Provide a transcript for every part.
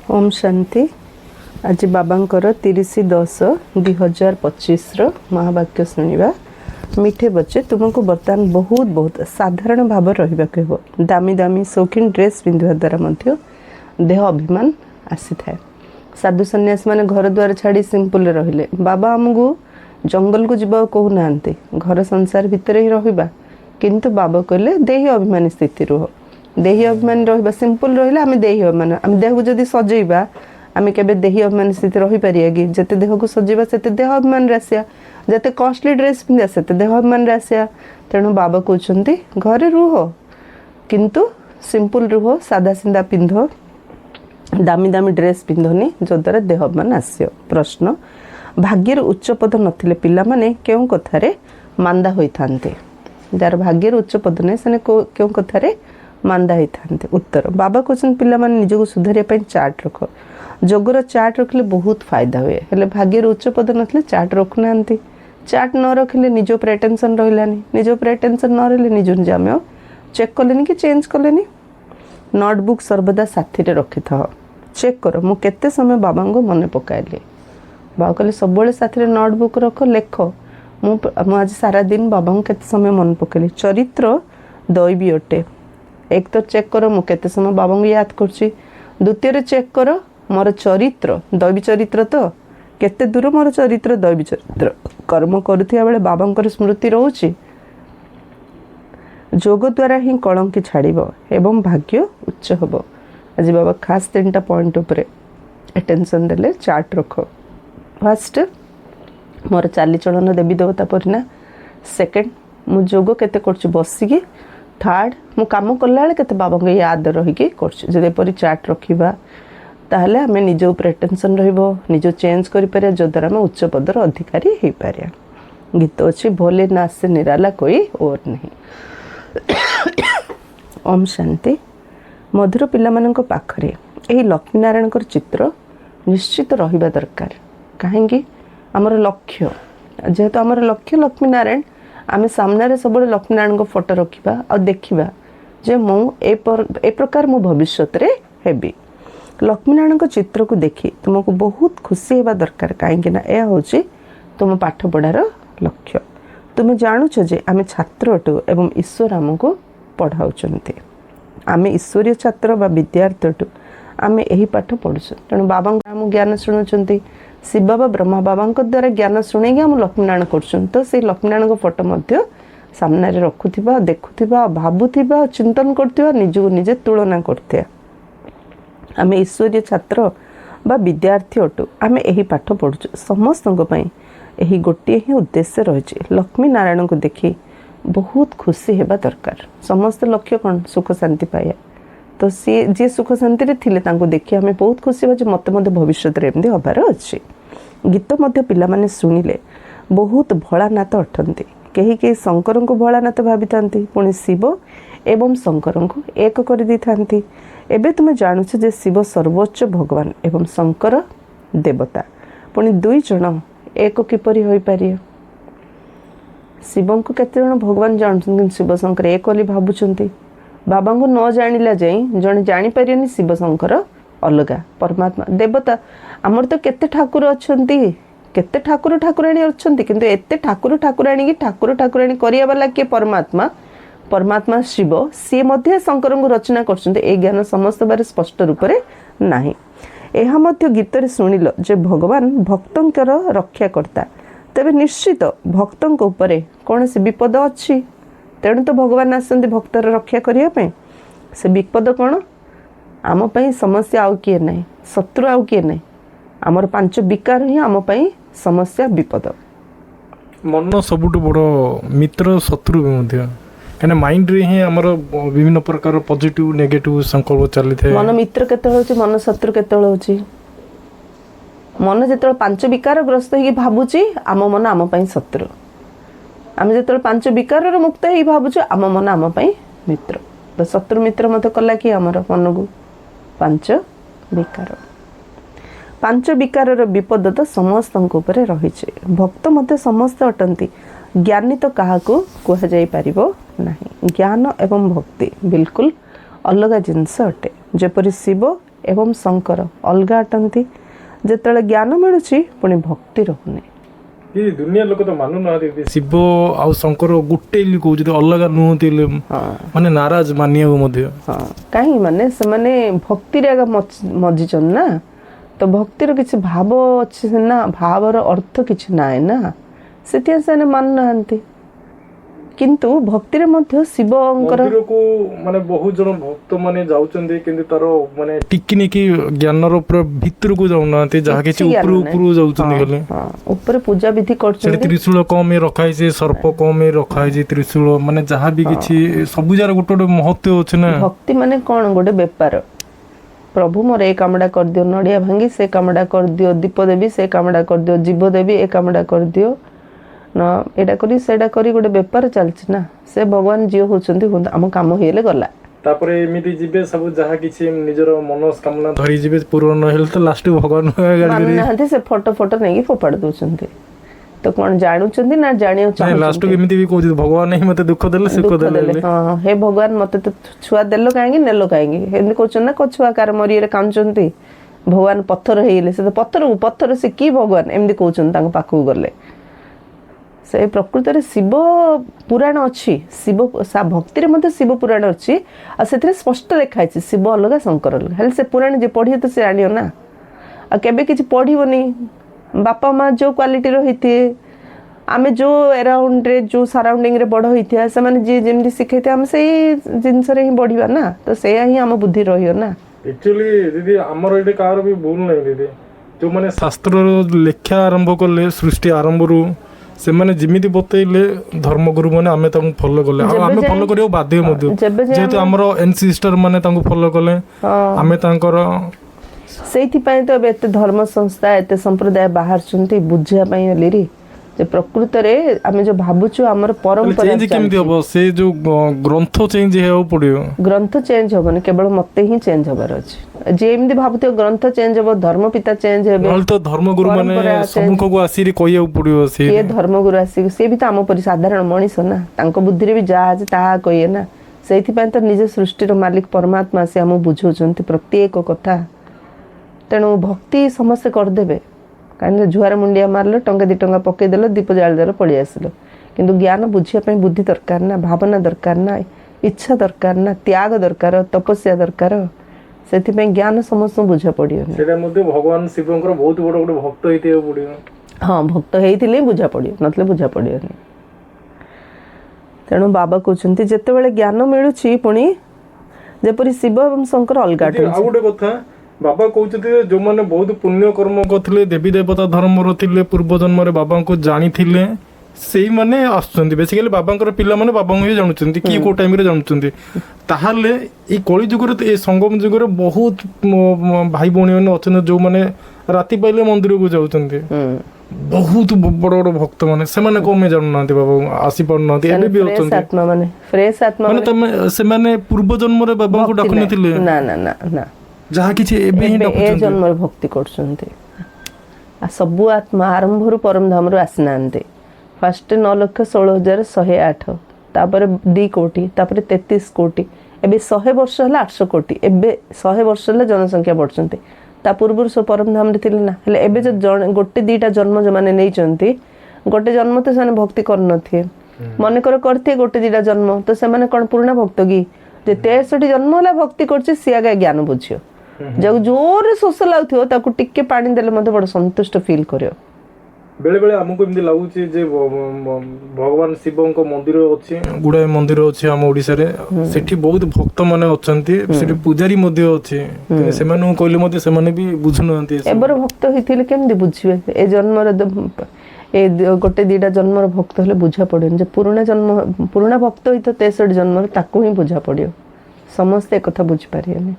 ओम शांति। आज बाबांकर 30/10/2025 महावाक्य शुणा। मिठे बच्चे तुमको बर्तमान बहुत बहुत साधारण भाव रहिबाके हो। दामी दामी शौकीन ड्रेस पिंधा द्वारा मध्य देह अभिमान आसी थाए। साधु सन्यासी माने घर द्वार छाड़ी सिंपल रहिले। बाबा आमको जंगल को जीवा कहू नांती, घर संसार भितर ही रहिबा, किंतु बाबा कहले देही अभिमानी स्थिति रुह। देही अभिमान रहिबा सिंपल रहिले आमे देही अभिमान, आमे देह को जदी सजेइबा आमे केबे देही अभिमान स्थिति रहि पारिया कि? जते देह को सजेइबा सेते देह अभिमान रासिया, जते कॉस्टली ड्रेस पिंदा सेते देह अभिमान रासिया। तेणु बाबा कहउछंती घरे रुह किंतु सिंपल रुह, सादा सिंदा पिंधो, दामी दामी ड्रेस पिंधनी जो द्वारा देह अभिमान आसियो। प्रश्न, भाग्यर उच्च पद नथिले पिला माने केउ कथारे मांदा होई थांते? जार भाग्यर उच्च पद नै सने केउ कथारे मांदा होई थांते? उत्तर, बाबा क्वेश्चन पिला माने निजको सुधारिया पई चार्ट रख। जोगर चार्ट रखले बहुत फायदा हुए, हेले भाग्यर उच्च पद नथिले चार्ट रखु नांती। चार्ट न रखले निज ऊपर अटेंशन रहिलानी, निज ऊपर अटेंशन न रहले निज जामे चेक कलेनी कि चेंज कलेनी। नोटबुक सर्वदा साथी रे रखि था, चेक करो मु केते समय बाबा को मन पकाइले। बाबा कहले सब बेले साथी रे नोटबुक रख, लेख मु आज सारा दिन बाबा को केते समय मन पकाइले। चरित्र दैवी अटे। एक तो चेक करो मु केते समय बाबा को याद करछि, द्वितीय रे चेक करो मोर चरित्र दैवी चरित्र तो केते दूर मोर चरित्र दैवी चरित्र। कर्म करुथिया बेले बाबांकर स्मृति रहउछि। जोग द्वारा ही कलंकी छाड़िबो एवं भाग्य उच्च होबो। आज बाबा खास 3टा पॉइंट ऊपर अटेंशन देले। चार्ट रखो। फर्स्ट, मोर चाली चलन देवी देवता परिना। सेकंड, मु जोग केते करछि बसिकी। थर्ड, मु काम कला बेले केते बाबा को याद रहिकी करछि। जदि परि चार्ट रखिबा ताहले हमें निज ऊपर अटेंशन रहिबो, निज चेंज करि पारे, जो द्वारा हम उच्च पदर अधिकारी हेइ पारे। गीत अछि भोले नाथ से निराला कोई और नहीं। ओम शांति। मधुर पिला मानक पाखरे एही लक्ष्मी नारायण चित्र निश्चित रहिबा दरकार। काहेकि हमर लक्ष्य, जेहेतु हमर लक्ष्य लक्ष्मी नारायण, आमे सामने सब लक्ष्मी नारायण को फोटो रखिबा और देखिबा जे मु ए प्रकार मु भविष्य रे हेबी। लक्ष्मी नारायण चित्र को देखी तुमको बहुत खुशी हेबा दरकार। काहेकि ना ए होची तुम पाठ पढ़ार लक्ष्य। तुम जानुछ जे आमे छात्र अटु एवं ईश्वर आमको पढ़ाउछन्ते। आमे ईश्वरीय छात्र बा विद्यार्थी अटु, आमे एही पाठ पढ़ुछु। तेणु बाबा आम ज्ञान शुणुचंती। शिव बाबा ब्रह्मा बाबा द्वारा ज्ञान शुणेगी आम लक्ष्मी नारायण करछन। तो से लक्ष्मी नारायण फोटो मध्य सामने रे रखुथिबा, देखुथिबा, भाबुथिबा, चिंतन करथिबा, निजको निजे तुलना करथिबा। आमे ईश्वरीय छात्र बा विद्यार्थी अटु, आमे एही पाठ पढ़ुछु। समस्तक पई एही गोटे ही उद्देश्य रहिछि, लक्ष्मी नारायण को देखि बहुत खुशी हेबा दरकार। समस्त लक्ष्य कौन? सुख शांति पाया। तो सी जे सुख शांति रे थिले तांको देखि हमें बहुत खुशी होजे मते मते भविष्य रे एमदी हबार अछि। गीत मध्य पिला माने सुनिले बहुत भोलानाथ अटंती। केही केही शंकर को भोलानाथ भाबी थांती, पुणी शिव एवं शंकर को एक कर दी थांती। एबे तुम जानुछ जे शिव सर्वोच्च भगवान एवं शंकर देवता, पुणी दुई जन एक किपरि होई पारियो? शिव को केते जन भगवान जानछन, शिव शंकर एक ବୋଲି भाबुछंती। बाबा को न जानिला जाई जने जानि पारियनी शिव शंकर अलगा परमात्मा देवता। हमर तो केते ठाकुर अछंती, केते ठाकुर ठाकुराणी अछंती, किंतु एते ठाकुर ठाकुराणी की ठाकुर ठाकुराणी करिया वाला के परमात्मा, परमात्मा शिव सी मध्य शंकर को रचना करछंती। ए ज्ञान समस्त बारे स्पष्ट रूप रे नाही। एहा मध्य गीत रे सुनिलो जे भगवान भक्तंकर रक्षा करता, तबे निश्चित भक्तंक उपरे कौन से विपद अछि। तेणु तो भगवान आसंती भक्तर रक्षा करिया पे। से विपद कौन? आम पई समस्या आउ किए नहीं, शत्रु आउ किए नहीं, आमर 5 विकार ही आम पई समस्या विपद। मन सबुठ बड़ मित्र शत्रु मध्य, कने माइंड रे ही हमर विभिन्न प्रकार पॉजिटिव नेगेटिव संकल्प चली थे। मन मित्र केते होची, मन शत्रु केते होची? मन जेतल 5 विकार ग्रस्त ही भाबुची आम मन आम पई शत्रु। आम जेतल 5 विकार मुक्त ही भाबुची आम मन आम पई मित्र। तो शत्रु मित्र मत कला कि हमर मन को 5 विकार। 5 विकार विपद तो समस्त ऊपर रही। भक्त मत समस्त अटंती, ज्ञानी तो क्या कह जाई पारिबो नहीं। ज्ञान एवं भक्ति बिल्कुल अलग जिनस अटे। जेपरि शिव ଏବଂ ଶଙ୍କର ଅଲଗା ଅଟନ୍ତି। ଯେତେବେଳେ ଜ୍ଞାନ ମିଳୁଛି ପୁଣି ଭକ୍ତି ରହୁନି। ଏ ଦୁନିଆ ଲୋକ ତ ମାନୁନାହାନ୍ତି ଶିବ ଆଉ ଶଙ୍କର ଗୋଟେ ବୋଲି କହୁଛନ୍ତି, ଅଲଗା ନୁହନ୍ତି ହେଲେ ମାନେ ନାରାଜ ମାନିବାକୁ ମଧ୍ୟ। ହଁ, କାହିଁକି ମାନେ ସେମାନେ ଭକ୍ତିରେ ଆଗ ମଜିଛନ୍ତି ନା, ତ ଭକ୍ତିର କିଛି ଭାବ ଅଛି ନା, ଭାବର ଅର୍ଥ କିଛି ନାହିଁ ନା, ସେଥିପାଇଁ ସେମାନେ ମାନୁନାହାନ୍ତି। କିନ୍ତୁ ଭକ୍ତିରେ ମଧ୍ୟ ଶିବଙ୍କର ମନ୍ଦିରକୁ ମାନେ ବହୁତ ଜଣ ଭକ୍ତ ମାନେ ଯାଉଛନ୍ତି, କିନ୍ତୁ ତାର ମାନେ ଟିକିନିକି ଜ୍ଞାନର ପୁରା ଭିତରକୁ ଯାଉନାହାନ୍ତି, ଯାହା କିଛି ଉପରୁ ଉପରୁ ଯାଉଛନ୍ତି ଖାଲି। ଉପରେ ପୂଜା ବିଧି ସେଠି କରୁଛନ୍ତି। ତ୍ରିଶୂଳ କମ ରଖା ହେଇଛି, ସର୍ପ କମ ରଖା ହେଇଛି, ତ୍ରିଶୂଳ ମାନେ ଯାହା ବି କିଛି ସବୁ ଯାର ଗୋଟେ ଗୋଟେ ମହତ୍ଵ ଅଛି ନା। ଭକ୍ତି ମାନେ କଣ? ଗୋଟେ ବେପାର। ପ୍ରଭୁ ମୋର ଏ କାମଟା କରିଦିଅ, ନଡ଼ିଆ ଭାଙ୍ଗି ସେ କାମଟା କରିଦିଅ, ଦୀପ ଦେବି ସେ କାମଟା କରିଦିଅ, ଜୀବ ଦେବି ଏ କାମଟା କରିଦିଅ, ନା ଏଇଟା କରି ସେଇଟା କରି ଗୋଟେ ବେପାର ଚାଲିଛି ନା। ସେ ଭଗବାନ ଯିଏ ହଉଛନ୍ତି ହୁଅନ୍ତୁ, ଆମ କାମ ହେଇଗଲେ ଗଲା। ତାପରେ ଏମିତି ଯିବେ ସବୁ ଯାହା କିଛି ନିଜର ମନସ୍କାମନା ଧରି ଯିବେ, ପୂରଣ ନ ହେଲେ ତ ଲାଷ୍ଟକୁ ଭଗବାନ ମାନୁନାହାନ୍ତି, ସେ ଫଟୋ ନେଇକି ଫୋପାଡ଼ି ଦଉଛନ୍ତି। ତ କଣ ଜାଣୁଛନ୍ତି ନା ଜାଣିବାକୁ ଚାହୁଁଛନ୍ତି? ଲାଷ୍ଟକୁ ଏମିତି ବି କହୁଛନ୍ତି ଭଗବାନ ହିଁ ମତେ ଦୁଃଖ ଦେଲେ, ସୁଖ ଦେଲେ। ହଁ, ହେ ଭଗବାନ ମତେ ତ ଛୁଆ ଦେଲ କାହିଁକି, ନେଲ କାହିଁକି, ଏମିତି କହୁଛନ୍ତି ନା। ଛୁଆ କାର ମରିଗଲେ କାନ୍ଦୁଛନ୍ତି, ଭଗବାନ ପଥର ହେଇଗଲେ, ସେ ତ ପଥର ସେ କି ଭଗବାନ, ଏମିତି କହୁଛନ୍ତି ତାଙ୍କ ପାଖକୁ ଗଲେ। ସେ ପ୍ରକୃତରେ ଶିବ ପୁରାଣ ଅଛି, ଭକ୍ତିରେ ମଧ୍ୟ ଶିବ ପୁରାଣ ଅଛି, ଆଉ ସେଥିରେ ସ୍ପଷ୍ଟ ଲେଖା ହେଇଛି ଶିବ ଅଲଗା ଶଙ୍କର ଅଲଗା। ହେଲେ ସେ ପୁରାଣ ଯିଏ ପଢ଼ିବ ତ ସେ ଜାଣିବ ନା। ଆଉ କେବେ କିଛି ପଢ଼ିବନି, ବାପା ମା ଯେଉଁ କ୍ୱାଲିଟିର ହେଇଥିବେ, ଆମେ ଯେଉଁ ଏରାଉଣ୍ଡରେ ଯେଉଁ ସରାଉଣ୍ଡିଂରେ ବଡ଼ ହେଇଥିବା, ସେମାନେ ଯିଏ ଯେମିତି ଶିଖେଇଥିବେ ଆମେ ସେଇ ଜିନିଷରେ ହିଁ ବଢ଼ିବା ନା, ତ ସେଇଆ ହିଁ ଆମ ବୁଦ୍ଧି ରହିବ ନା। ଆକ୍ଚୁଆଲି ଦିଦି ଆମର ଏଠି କାହାର ବି ଭୁଲ ନାହିଁ ଦିଦି, ଯେଉଁମାନେ ଶାସ୍ତ୍ରର ଲେଖା ଆରମ୍ଭ କଲେ ସୃଷ୍ଟି ଆରମ୍ଭରୁ, ସେମାନେ ଯେମିତି ବତେଇଲେ ଧର୍ମଗୁରୁ ମାନେ ଆମେ ତାଙ୍କୁ ଫଲୋ କଲେ, ଆଉ ଆମେ ଫଲୋ କରିବାକୁ ବାଧ୍ୟ ମଧ୍ୟ। ଯେହେତୁ ଆମର ଏନସିଷ୍ଟର ମାନେ ତାଙ୍କୁ ଫଲୋ କଲେ, ଆମେ ତାଙ୍କର। ସେଇଥିପାଇଁ ତ ଏବେ ଏତେ ଧର୍ମ ସଂସ୍ଥା, ଏତେ ସମ୍ପ୍ରଦାୟ ବାହାରୁଛନ୍ତି ବୁଝିବା ପାଇଁ ବୋଲିରି, ଯେ ପ୍ରକୃତରେ ଆମେ ଯୋଉ ଭାବୁଛୁ ଆମର ପରମ୍ପରା କେମିତି ହବ, ସେ ଯୋଉ ଗ୍ରନ୍ଥ ଚେଞ୍ଜ ହେବାକୁ ପଡିବ। ଗ୍ରନ୍ଥ ଚେଞ୍ଜ ହବନି, କେବଳ ମତେ ହିଁ ଚେଞ୍ଜ ହବାର ଅଛି। ଯେ ଏମିତି ଭାବୁଥିବ ଗ୍ରନ୍ଥ ଚେଞ୍ଜ ହବ, ଧର୍ମ ପିତା ଚେଞ୍ଜ ହେବେ, ନହେଲେ ତ ଧର୍ମଗୁରୁ ମାନେ ସମ୍ମୁଖକୁ ଆସିକି କହିବାକୁ ପଡିବ। କିଏ ଧର୍ମଗୁରୁ ଆସିକି, ସିଏ ବି ତ ଆମ ପରି ସାଧାରଣ ମଣିଷ ନା, ତାଙ୍କ ବୁଦ୍ଧିରେ ବି ଯାହା ଅଛି ତାହା କହିବେ ନା। ସେଇଥିପାଇଁ ତ ନିଜ ସୃଷ୍ଟିର ମାଲିକ ପରମାତ୍ମା ଆସି ଆମକୁ ବୁଝାଉଛନ୍ତି ପ୍ରତ୍ୟେକ କଥା। ତେଣୁ ଭକ୍ତି ସମସ୍ତେ କରିଦେବେ, କାହିଁକି ଜୁହାର ମୁଣ୍ଡିଆ ମାରିଲ, ଟଙ୍କା 2 ଟଙ୍କା ପକେଇଦେଲ, ଦୀପ ଜାଳିଦେଲ, ପଳେଇ ଆସିଲ। କିନ୍ତୁ ଜ୍ଞାନ ବୁଝିବା ପାଇଁ ବୁଦ୍ଧି ଦରକାର ନା, ଭାବନା ଦରକାର ନା, ଇଚ୍ଛା ଦରକାର ନା, ତ୍ୟାଗ ଦରକାର, ତପସ୍ୟା ଦରକାର। ସେଥିପାଇଁ ଜ୍ଞାନ ସମସ୍ତଙ୍କୁ ବୁଝା ପଡ଼ିବନି। ସେଇଟା ମଧ୍ୟ ଭଗବାନ ଶିବଙ୍କର ବହୁତ ବଡ଼ ଗୋଟେ ଭକ୍ତ ହେଇଥିବାକୁ ପଡ଼ିବ। ହଁ, ଭକ୍ତ ହେଇଥିଲେ ହିଁ ବୁଝା ପଡ଼ିବ, ନଥିଲେ ବୁଝା ପଡ଼ିବନି। ତେଣୁ ବାବା କହୁଛନ୍ତି ଯେତେବେଳେ ଜ୍ଞାନ ମିଳୁଛି, ପୁଣି ଯେପରି ଶିବ ଏବଂ ଶଙ୍କର ଅଲଗା ଅଟନ୍ତି। ଆଉ ଗୋଟେ କଥା ବାବା କହୁଛନ୍ତି, ଯେଉଁମାନେ ବହୁତ ପୁଣ୍ୟ କର୍ମ କରିଥିଲେ, ଦେବୀ ଦେବତା ଧର୍ମର ଥିଲେ, ପୂର୍ବ ଜନ୍ମରେ ବାବାଙ୍କୁ ଜାଣିଥିଲେ, ସେଇମାନେ ଆସୁଛନ୍ତି। ବେସିକାଲି ବାବାଙ୍କର ପିଲାମାନେ ବାବାଙ୍କୁ ହିଁ ଜାଣୁଛନ୍ତି, କିଏ କୋଉ ଟାଇମରେ ଜାଣୁଛନ୍ତି। ତାହେଲେ ଏଇ କଳି ଯୁଗରେ, ଏ ସଙ୍ଗମ ଯୁଗରେ ବହୁତ ଭାଇ ଭଉଣୀ ମାନେ ଅଛନ୍ତି ଯେଉଁମାନେ ରାତି ପାଇଲେ ମନ୍ଦିରକୁ ଯାଉଛନ୍ତି, ବହୁତ ବଡ଼ ବଡ଼ ଭକ୍ତ ମାନେ, ସେମାନେ କଣ ପାଇଁ ଜାଣୁନାହାନ୍ତି ବାବାଙ୍କୁ, ଆସିପାରୁନାହାନ୍ତି, ଏବେ ବି ଅଛନ୍ତି। ମାନେ ତମେ ସେମାନେ ପୂର୍ବ ଜନ୍ମରେ ବାବାଙ୍କୁ ଡାକୁନଥିଲେ, ନା ନା ନା ନା, ଯାହା କିଛି ଏବେ ହିଁ ଏ ଜନ୍ମରେ ଭକ୍ତି କରୁଛନ୍ତି। ସବୁ ଆତ୍ମା ଆରମ୍ଭରୁ ପରମ ଧାମରୁ ଆସିନାହାନ୍ତି। ଫାଷ୍ଟ 9,16,108, ତାପରେ 2 କୋଟି, ତାପରେ 33 କୋଟି, ଏବେ 100 ବର୍ଷ ହେଲା 800 କୋଟି, ଏବେ 100 ବର୍ଷ ହେଲା ଜନସଂଖ୍ୟା ବଢ଼ୁଛନ୍ତି। ତା ପୂର୍ବରୁ ସବୁ ପରମ ଧାମରେ ଥିଲେ ନା। ହେଲେ ଏବେ ଯୋଉ ଗୋଟେ 2ଟା ଜନ୍ମ ଯେଉଁମାନେ ନେଇଛନ୍ତି, ଗୋଟେ ଜନ୍ମ ତ ସେମାନେ ଭକ୍ତି କରୁନଥିବେ, ମନେକର କରିଥିବେ ଗୋଟେ 2ଟା ଜନ୍ମ, ତ ସେମାନେ କ'ଣ ପୁରୁଣା ଭକ୍ତ କି? ଯେ 63 ଜନ୍ମ ହେଲା ଭକ୍ତି କରୁଛି, ସିଏ ଆଗେ ଜ୍ଞାନ ବୁଝିବ। ଯାକୁ ଜୋରରେ ଶୋଷ ଲାଗୁଥିବ, ତାକୁ ଟିକେ ପାଣି ଦେଲେ ମଧ୍ୟ ବଡ଼ ସନ୍ତୁଷ୍ଟ ଫିଲ୍ କରିବ। ବେଳେ ବେଳେ ଆମକୁ ଏମିତି ଲାଗୁଛି ଯେ ଭଗବାନ ଶିବଙ୍କ ମନ୍ଦିର ଅଛି, ଗୁଡ଼ାଏ ମନ୍ଦିର ଅଛି ଆମ ଓଡ଼ିଶାରେ, ସେଠି ବହୁତ ଭକ୍ତ ମାନେ ଅଛନ୍ତି, ସେଠି ପୂଜାରୀ ମଧ୍ୟ ଅଛି, ସେମାନଙ୍କୁ କହିଲେ ମଧ୍ୟ ସେମାନେ ବି ବୁଝୁନାହାନ୍ତି। ଏବେର ଭକ୍ତ ହେଇଥିଲେ କେମିତି ବୁଝିବେ? ଏ ଜନ୍ମର ଏ ଗୋଟେ 2ଟା ଜନ୍ମର ଭକ୍ତ ହେଲେ ବୁଝା ପଡ଼ିବନି। ଯେ ପୁରୁଣା ଭକ୍ତ ହେଇଥିବ 63 ଜନ୍ମରେ, ତାକୁ ହିଁ ବୁଝା ପଡ଼ିବ। ସମସ୍ତେ ଏକଥା ବୁଝିପାରିବେନି।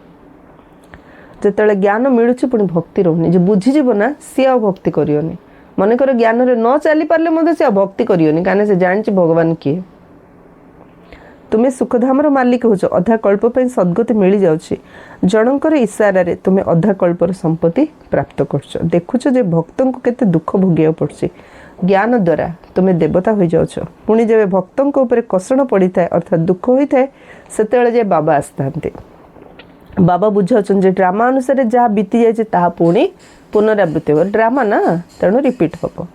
ଯେତେବେଳେ ଜ୍ଞାନ ମିଳୁଛି, ପୁଣି ଭକ୍ତି ରହୁନି। ଯେ ବୁଝିଯିବ ନା, ସିଏ ଆଉ ଭକ୍ତି କରିବନି। ମନେକର ଜ୍ଞାନରେ ନ ଚାଲିପାରିଲେ ମଧ୍ୟ ସେ ଆଉ ଭକ୍ତି କରିବନି, କାହିଁକିନା ସେ ଜାଣିଛି ଭଗବାନ କିଏ। ତୁମେ ସୁଖଧାମର ମାଲିକ ହେଉଛ, ଅଧା କଳ୍ପ ପାଇଁ ସଦ୍ଗତି ମିଳିଯାଉଛି। ଜଣଙ୍କର ଇସାରାରେ ତୁମେ ଅଧା କଳ୍ପର ସମ୍ପତ୍ତି ପ୍ରାପ୍ତ କରୁଛ। ଦେଖୁଛ ଯେ ଭକ୍ତଙ୍କୁ କେତେ ଦୁଃଖ ଭୋଗିବାକୁ ପଡ଼ୁଛି। ଜ୍ଞାନ ଦ୍ୱାରା ତୁମେ ଦେବତା ହୋଇଯାଉଛ। ପୁଣି ଯେବେ ଭକ୍ତଙ୍କ ଉପରେ କଷଣ ପଡ଼ିଥାଏ, ଅର୍ଥାତ୍ ଦୁଃଖ ହୋଇଥାଏ, ସେତେବେଳେ ଯେ ବାବା ଆସିଥାନ୍ତି। बाबा बुझाउछन् जे ड्रामा अनुसार जहाँ बीती जाए ताहा पुणी पुनरावृत्ति हो ड्रामा ना तेणु रिपीट हम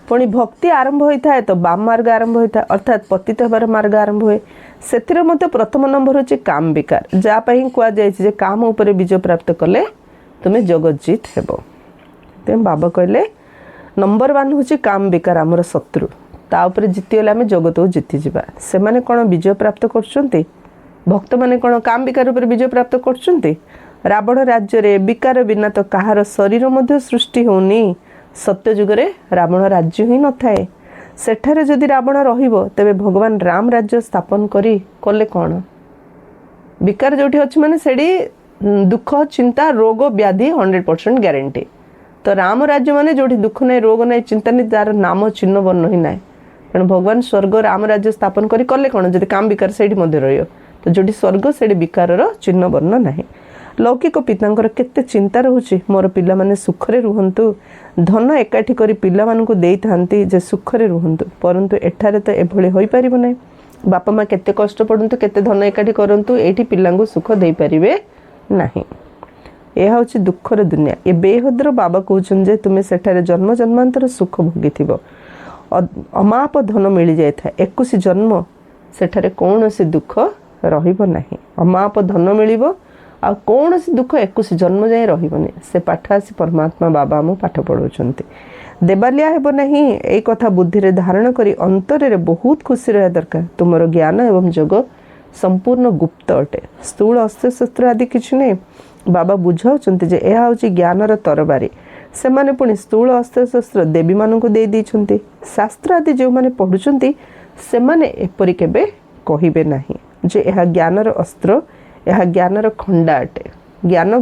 पुणी भक्ति आरंभ होता है तो बाम मार्ग आरंभ होता है अर्थात पतित होबार मार्ग आरंभ हुए से मत प्रथम नंबर होची काम विकार जहाँपाई कहुए काम उपर विजय प्राप्त कले तुम्हें जगज्जित हेब ते बाबा कहले नंबर 1 होची काम विकार आमर शत्रु ता ऊपर जीतीगले आम जगत को जीतीजा से मैंने कौन विजय प्राप्त कर भक्त मैंने कौन काम विकार उपर विजय प्राप्त कर रावण राज्य रे विकार बिना तो कहार शरीर मध्य सृष्टि होनी सत्य जुगरे रावण राज्य ही न थाए सेठारे जदि रावण रहिबो तेबे भगवान राम राज्य स्थापन करी कले कौन विकार जोठी अछि माने सेडी दुख चिंता रोग व्याधि 100% ग्यारंटी तो राम राज्य माने जोठी दुख नहीं रोग नहीं चिंता नहीं तार नाम चिन्ह वर्ण ही नहीं तेणु भगवान स्वर्ग राम राज्य स्थापन करी कले कौन जदि काम विकार सेठी मध्य रहियो तो जोठी स्वर्ग सेठी विकारर चिन्ह वर्ण नहीं लौकिक पितांकर केते चिंता रहुछि मोर पिला माने सुखरे रुहंतु धन एकाठी करी पिला मानकु देई थांती जे सुखरे रुहंतु परंतु एठारे तो एभଳି होई परिबो नै बापा माँ केते कष्ट पड़ंतु केते धन एकाठी करंतु एठी पिलांगु सुख देई परिबे नाही यह होछि दुखर दुनिया ए बेहद्र बाबा कहउछन जे तुमे सेठारे जन्म जन्मांतर सुख भोगिथिबो अमाप धन मिली जाय था 21 जन्म सेठारे कोनोसी दुख रहिबो नाही अमाप धन मिलिबो आ कौन सी दुख 21 जन्म जाए रही से पाठ आसी परमात्मा बाबा आम पाठ पढ़ाउछन्ति देवालिया हेब नहीं एई कथा बुद्धि रे धारण करी अंतर रे बहुत खुशी रहा दरकार तुमर ज्ञान एवं जग संपूर्ण गुप्त अटे स्थूल अस्त्र शस्त्र आदि किछि नै बाबा बुझाउछन्ति जे एहा होछि ज्ञानर तरबारी से माने पुणी स्थूल अस्त्र शस्त्र देवी मानकु देई दैछन्ति शास्त्र आदि जो माने पढुछन्ति से माने एपरि केबे कहिबे नाही जे एहा ज्ञानर अस्त्र यह ज्ञानर खंडा अटे ज्ञान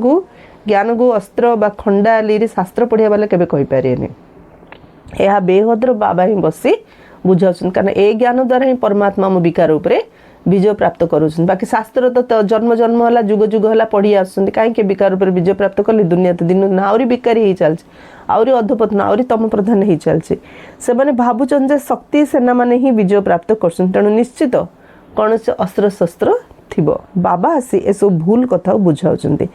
को अस्त्र बा खंडा ली शास्त्र पढ़िया वाले केबे कहि पारेनी यह बेहद्र बाबा ही बसी बुझाउछन कारण ए ज्ञान द्वारा ही परमात्मा मो विकार उपरे विजय प्राप्त करूछन बाकी शास्त्र तो जन्म जन्म होला जुग जुग होला पढ़ी आछन काहे के विकार उपरे विजय प्राप्त करले दुनिया तो दिन नाउरी विकारी ही चलछ आउरी अधपतन आउरी तम प्रधान ही चलछ से माने भाबुचन जे शक्ति सेना माने ही विजय प्राप्त करछन तेणु निश्चित कौन से अस्त्र शस्त्र थिबो बाबा आसी ए सब भूल कथा बुझाउछन्ति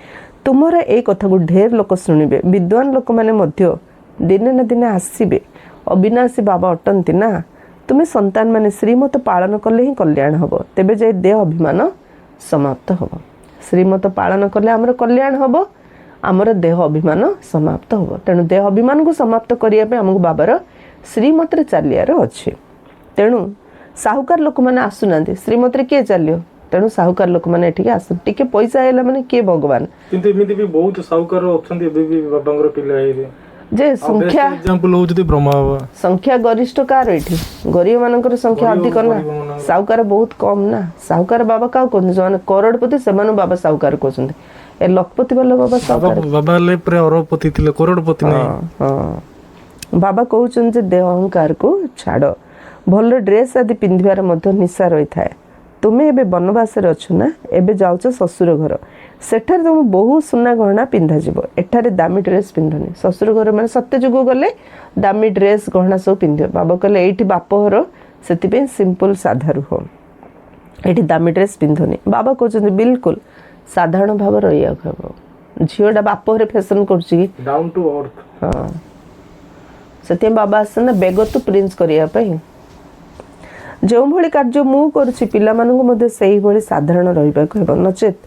तुमरा ए कथा को ढेर लोक सुनिबे विद्वान लोक माने मध्य दिने न दिने आसीबे अविनाशी बाबा अटंती ना तुम्हें संतान माने श्रीमत पालन कले ही कल्याण हबो तेबे जे देह अभिमान समाप्त हबो श्रीमत पालन कले हमर कल्याण हबो हमर देह अभिमान समाप्त हबो तेणु देह अभिमान को समाप्त करिया पे हमको बाबार श्रीमत रे चालियार अछि तेणु साहुकार लोक माने आसुनांती श्रीमत रे के चालियो तेणु साहुकार लोक माने एठिके आसु टिके पैसा आइला माने के भगवान किंतु एमिति भी बहुत साहुकार अछंती एबे भी बाबांगर पिला आइरे जे संख्या एग्जांपल होउजती ब्रह्मा बाबा संख्या गरिष्ठ कार एठी गरीब मानकर संख्या अधिक ना साहुकार बहुत कम ना साहुकार बाबा का कोन जने करोड़पति सेमानो बाबा साहुकार कोसंती ए लखपति वाला बाबा साहुकार बाबा ले प्रे अरबपति थिले करोड़पति नै हां बाबा कहउछन जे देह अहंकार को छाड़ भल ड्रेस आदि पिंधिबार मध्य निशा रही थाए तुम्हें एबे वनवास रे अछु ना एबे जाउछ ससुर घर सेठार तुम बहुत सुना गहना पिंधा जीवो एठारे दामी ड्रेस पिंधनी ससुर घर माने सत्य जुग गले दामी ड्रेस गहना सब पिंधियो बाबा कहले एठी बाप घर सेति पे सिंपल साधा रुह एठी दामी ड्रेस पिंधनी बाबा कहउछन बिल्कुल साधारण भाव रहिया खबो झियोडा बाप घरे फैशन करछि डाउन टू अर्थ हां सेति बाबा आसन बेगतु प्रिंस करिया पई जो भली कार्य मु करछि पिला मानकु मध्ये सेही भली साधारण रहिबा को हेबो नचेत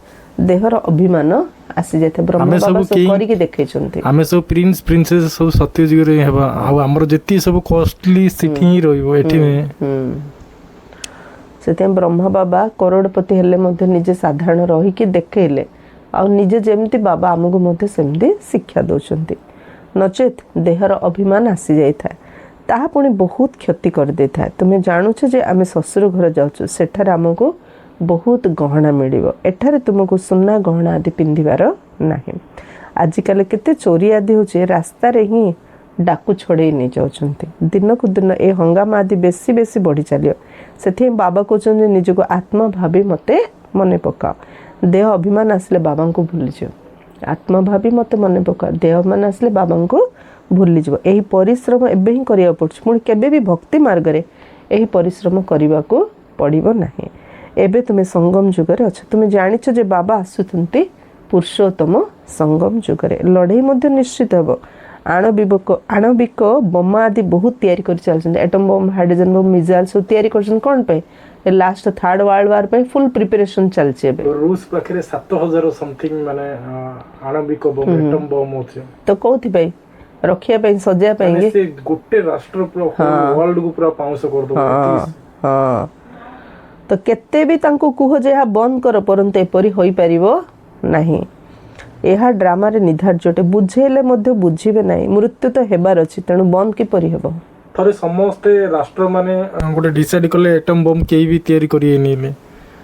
देहर अभिमान आसी जेते ब्रह्म बाबा सब करी के देखै छथि हमें सब प्रिंस प्रिंसेस सब सत्य जुग रे हेबा आ हमर जेती सब कॉस्टली सिटी ही रहिबो एठी में सेते ब्रह्म बाबा करोड़पति हेले मध्ये निजे साधारण रही के देखैले आ निजे जेमति बाबा हमगु मध्ये सेमति शिक्षा दोछंती नचेत देहर अभिमान आसी जाय था ताहा पुणी बहुत क्षति कर दे था तुम्हें जानूछ जे आमे ससुर घर जाउछु सेठार हमको बहुत गहना मिलिबो एठारे तुमको सुना गहना आदि पिंधिबार नाही आजिकल केते चोरी आदि होचे रास्ता रे ही डाकू छोड़े नहीं जाउछंती दिन को दिन ए हंगामा आदि बेसी बेसी बढ़ी चलियो सेथे बाबा कहउछन जे निजको आत्मा भाबी मते मने पकाओ देह अभिमान आसले बाबा को भूली जाओ आत्मा भाबी मते मने पकाओ देह अभिमान आसले बाबा को भूली जाओ एही परिश्रम एबे ही करिया पड़छ पुणी केबे भी भक्ति मार्ग रे एही परिश्रम करबा को पड़िबो नाही एबे तुमे संगम जुग रे अछ तुमे जानिछ जे बाबा आसुथंती ପୁରୁଷୋତ୍ତମ ସଙ୍ଗମ ଯୁଗରେ ଲଢ଼େଇ ମଧ୍ୟ ନିଶ୍ଚିତ ହେବ। ଆଣବିକ ବୋମା ଆଦି ବହୁତ ତିଆରି କରି ଚାଲିଛନ୍ତି। Atom bomb, hydrogen bomb, missile ସବୁ ତିଆରି କରୁଛନ୍ତି କ'ଣ ପାଇଁ? ଏ ଲାଷ୍ଟ ଥାର୍ଡ ୱାର୍ଲଡ ୱାର୍ ପାଇଁ ଫୁଲ୍ ପ୍ରିପାରେସନ୍ ଚାଲିଛି ଏବେ। ରୁଷ ପାଖରେ 7000 ସମଥିଙ୍ଗ ମାନେ ଆଣବିକ ବମ୍ ଆଟମ୍ ବମ୍ ଅଛି। ତ କୋଉଥିପାଇଁ? ରଖିବା ପାଇଁ, ସଜାଇବା ପାଇଁ ମାନେ ସେ ଗୋଟେ ରାଷ୍ଟ୍ର ପୁରା ୱାର୍ଲଡ କୁ ପୁରା ପାଉଁଶ କରିଦବ। ହଁ, ତ କେତେ ବି ତାଙ୍କୁ କୁହ ଯେ ଏହା ବନ୍ଦ କର, ପରନ୍ତୁ ଏପରି ହୋଇପାରିବ ନାହିଁ। ଏହା ଡ୍ରାମାରେ ନିର୍ଦ୍ଧାର୍ଯ୍ୟ ଅଟେ। ବୁଝେଇଲେ ମଧ୍ୟ ବୁଝିବେ ନାହିଁ। ମୃତ୍ୟୁ ତ ହେବାର ଅଛି, ତେଣୁ ବନ୍ଦ କିପରି ହେବ? ଥରେ ସମସ୍ତେ ରାଷ୍ଟ୍ର ମାନେ ଗୋଟେ ଡିସାଇଡ୍ କଲେ ଆଟମ୍ ବମ୍ କେହି ବି ତିଆରି କରିବେନି।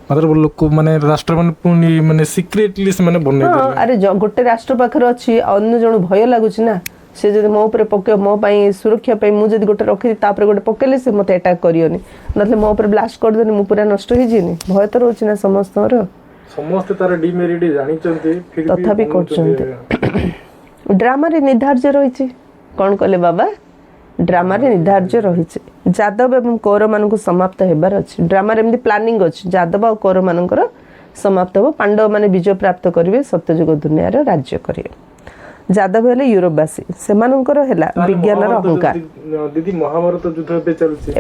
ମାତ୍ର ଲୋକ ମାନେ ରାଷ୍ଟ୍ର ମାନେ ପୁଣି ମାନେ ସିକ୍ରେଟଲି ସେମାନେ ବନେଇଦେଲେ। ଆରେ ଗୋଟେ ରାଷ୍ଟ୍ର ପାଖରେ ଅଛି, ଅନ୍ୟ ଜଣ ଭୟ ଲାଗୁଛି ନା, ସେ ଯଦି ମୋ ଉପରେ ପକେଇବ, ମୋ ପାଇଁ ସୁରକ୍ଷା ପାଇଁ ମୁଁ ଯଦି ଗୋଟେ ରଖିବି ତାପରେ ଗୋଟେ ପକେଇଲେ ସେ ମୋତେ ଆଟାକ୍ କରିବନି, ନହେଲେ ମୋ ଉପରେ ବ୍ଲାଷ୍ଟ କରିଦେନି, ମୁଁ ପୁରା ନଷ୍ଟ ହେଇଯିବିନି। ଭୟ ତ ରହୁଛି ନା ସମସ୍ତଙ୍କର। ସମସ୍ତେ ତାର ଡିମେରିଟ୍ ଜାଣିଛନ୍ତି, ତଥାପି କରୁଛନ୍ତି। ଡ୍ରାମାରେ ନିର୍ଦ୍ଧାର୍ଯ୍ୟ ରହିଛି। କ'ଣ କଲେ ବାବା? ଡ୍ରାମାରେ ନିର୍ଦ୍ଧାର୍ଯ୍ୟ ରହିଛି। ଯାଦବ ଏବଂ କୌରବମାନଙ୍କୁ ସମାପ୍ତ ହେବାର ଅଛି। ଡ୍ରାମାରେ ଏମିତି ପ୍ଲାନିଂ ଅଛି, ଯାଦବ ଆଉ କୌରବମାନଙ୍କର ସମାପ୍ତ ହେବ। ପାଣ୍ଡବମାନେ ବିଜୟ ପ୍ରାପ୍ତ କରିବେ, ସତ୍ୟଯୁଗ ଦୁନିଆର ରାଜ୍ୟ କରିବେ। ଯାଦବ ହେଲେ ୟୁରୋପବାସୀ, ସେମାନଙ୍କର ହେଲା ବିଜ୍ଞାନର ଅହଙ୍କାର। ଦିଦି ମହାଭାରତ ଯୁଦ୍ଧ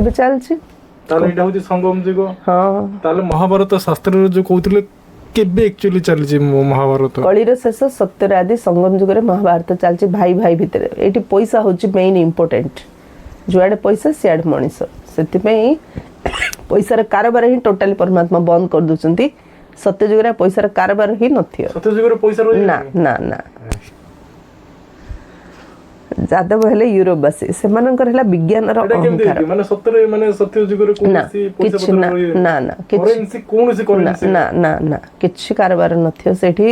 ଏବେ ଚାଲିଛି। ତାହେଲେ ଏଇଟା ହଉଛି ସଙ୍ଗମ ଯୁଗ। ହଁ, ତାହେଲେ ମହାଭାରତ ଶାସ୍ତ୍ରରେ ଯୋଉ କହୁଥିଲେ କେବେ ଆକ୍ଚୁଆଲି ଚାଲିଛି ମହାଭାରତ? କଳିର ଶେଷ, ସତ୍ୟର ଆଦି, ସଙ୍ଗମ ଯୁଗରେ ମହାଭାରତ ଚାଲିଛି ଭାଇ ଭାଇ ଭିତରେ। ଏଇଠି ପଇସା ହଉଛି ମେନ୍ ଇମ୍ପୋର୍ଟାଣ୍ଟ। ଯୁଆଡ଼େ ପଇସା ସିଆଡ଼େ ମଣିଷ। ସେଥିପାଇଁ ପଇସାର କାରବାର ହିଁ ଟୋଟାଲି ପରମାତ୍ମା ବନ୍ଦ କରିଦେଉଛନ୍ତି। ସତ୍ୟ ଯୁଗରେ ପଇସାର କାରବାର ହିଁ ନଥିବ। ସତ୍ୟ ଯୁଗରେ ପଇସା ନା ନା ନା। ଯାଦବ ହେଲେ ୟୁରୋପବାସୀ, ସେମାନଙ୍କର ହେଲା ବିଜ୍ଞାନର ଅହଙ୍କାର। ମାନେ ସତରେ ମାନେ ସତ୍ୟ ଯୁଗରେ କୌଣସି ପଇସା ପତ୍ର ନା ନା ନା କିଛି କାରବାର ନଥିବ ସେଠି।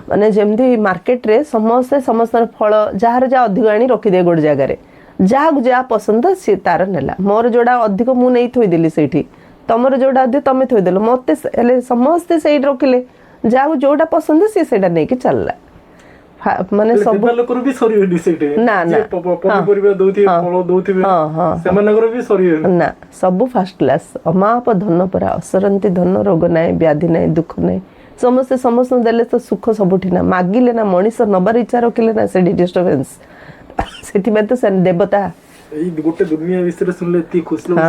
ମାନେ ଯେମିତି ମାର୍କେଟରେ ସମସ୍ତଙ୍କର ଫଳ ଯାହାର ଯାହା ଅଧିକ ଆଣି ରଖିଦିଏ ଗୋଟେ ଜାଗାରେ, ଯାହାକୁ ଯାହା ପସନ୍ଦ ସିଏ ତାର ନେଲା। ମୋର ଯୋଉଟା ଅଧିକ ମୁଁ ନେଇ ଥୋଇଦେଲି ସେଇଠି, ତମର ଯୋଉଟା ଅଧିକ ତମେ ଥୋଇଦେଲ, ମତେ ହେଲେ ସମସ୍ତେ ସେଇଠି ରଖିଲେ, ଯାହାକୁ ଯୋଉଟା ପସନ୍ଦ ସିଏ ସେଇଟା ନେଇକି ଚାଲିଲା। ମାନେ ସବୁ ଲୋକର ବି ସରିବନି ସେଇଠି। ନା ନା ପନିପରିବା ଦଉଥିବେ, ଫଳ ଦଉଥିବେ, ସେମାନଙ୍କର ବି ସରିବନି। ନା, ସବୁ ଫାର୍ଷ୍ଟ କ୍ଲାସ୍। ଅମାପ ଧନ ପରା, ଅସରନ୍ତି ଧନ, ରୋଗ ନାହିଁ, ବ୍ୟାଧି ନାହିଁ, ଦୁଃଖ ନାହିଁ। ସମସ୍ତେ ସମସ୍ତଙ୍କୁ ଦେଲେ ତ ସୁଖ ସବୁଠି ନା। ମାଗିଲେ ନା, ମଣିଷ ନବାର ଇଚ୍ଛା ରଖିଲେ ନା, ସେଠି ଡିଷ୍ଟର୍ବାନ୍ସ। ସେଥିପାଇଁ ତ ସେ ଦେବତା। ଏଇ ଗୋଟେ ଦୁନିଆ ବିଷୟରେ ଶୁଣିଲେ ଏତିକି ଖୁସି ଲାଗୁଛି।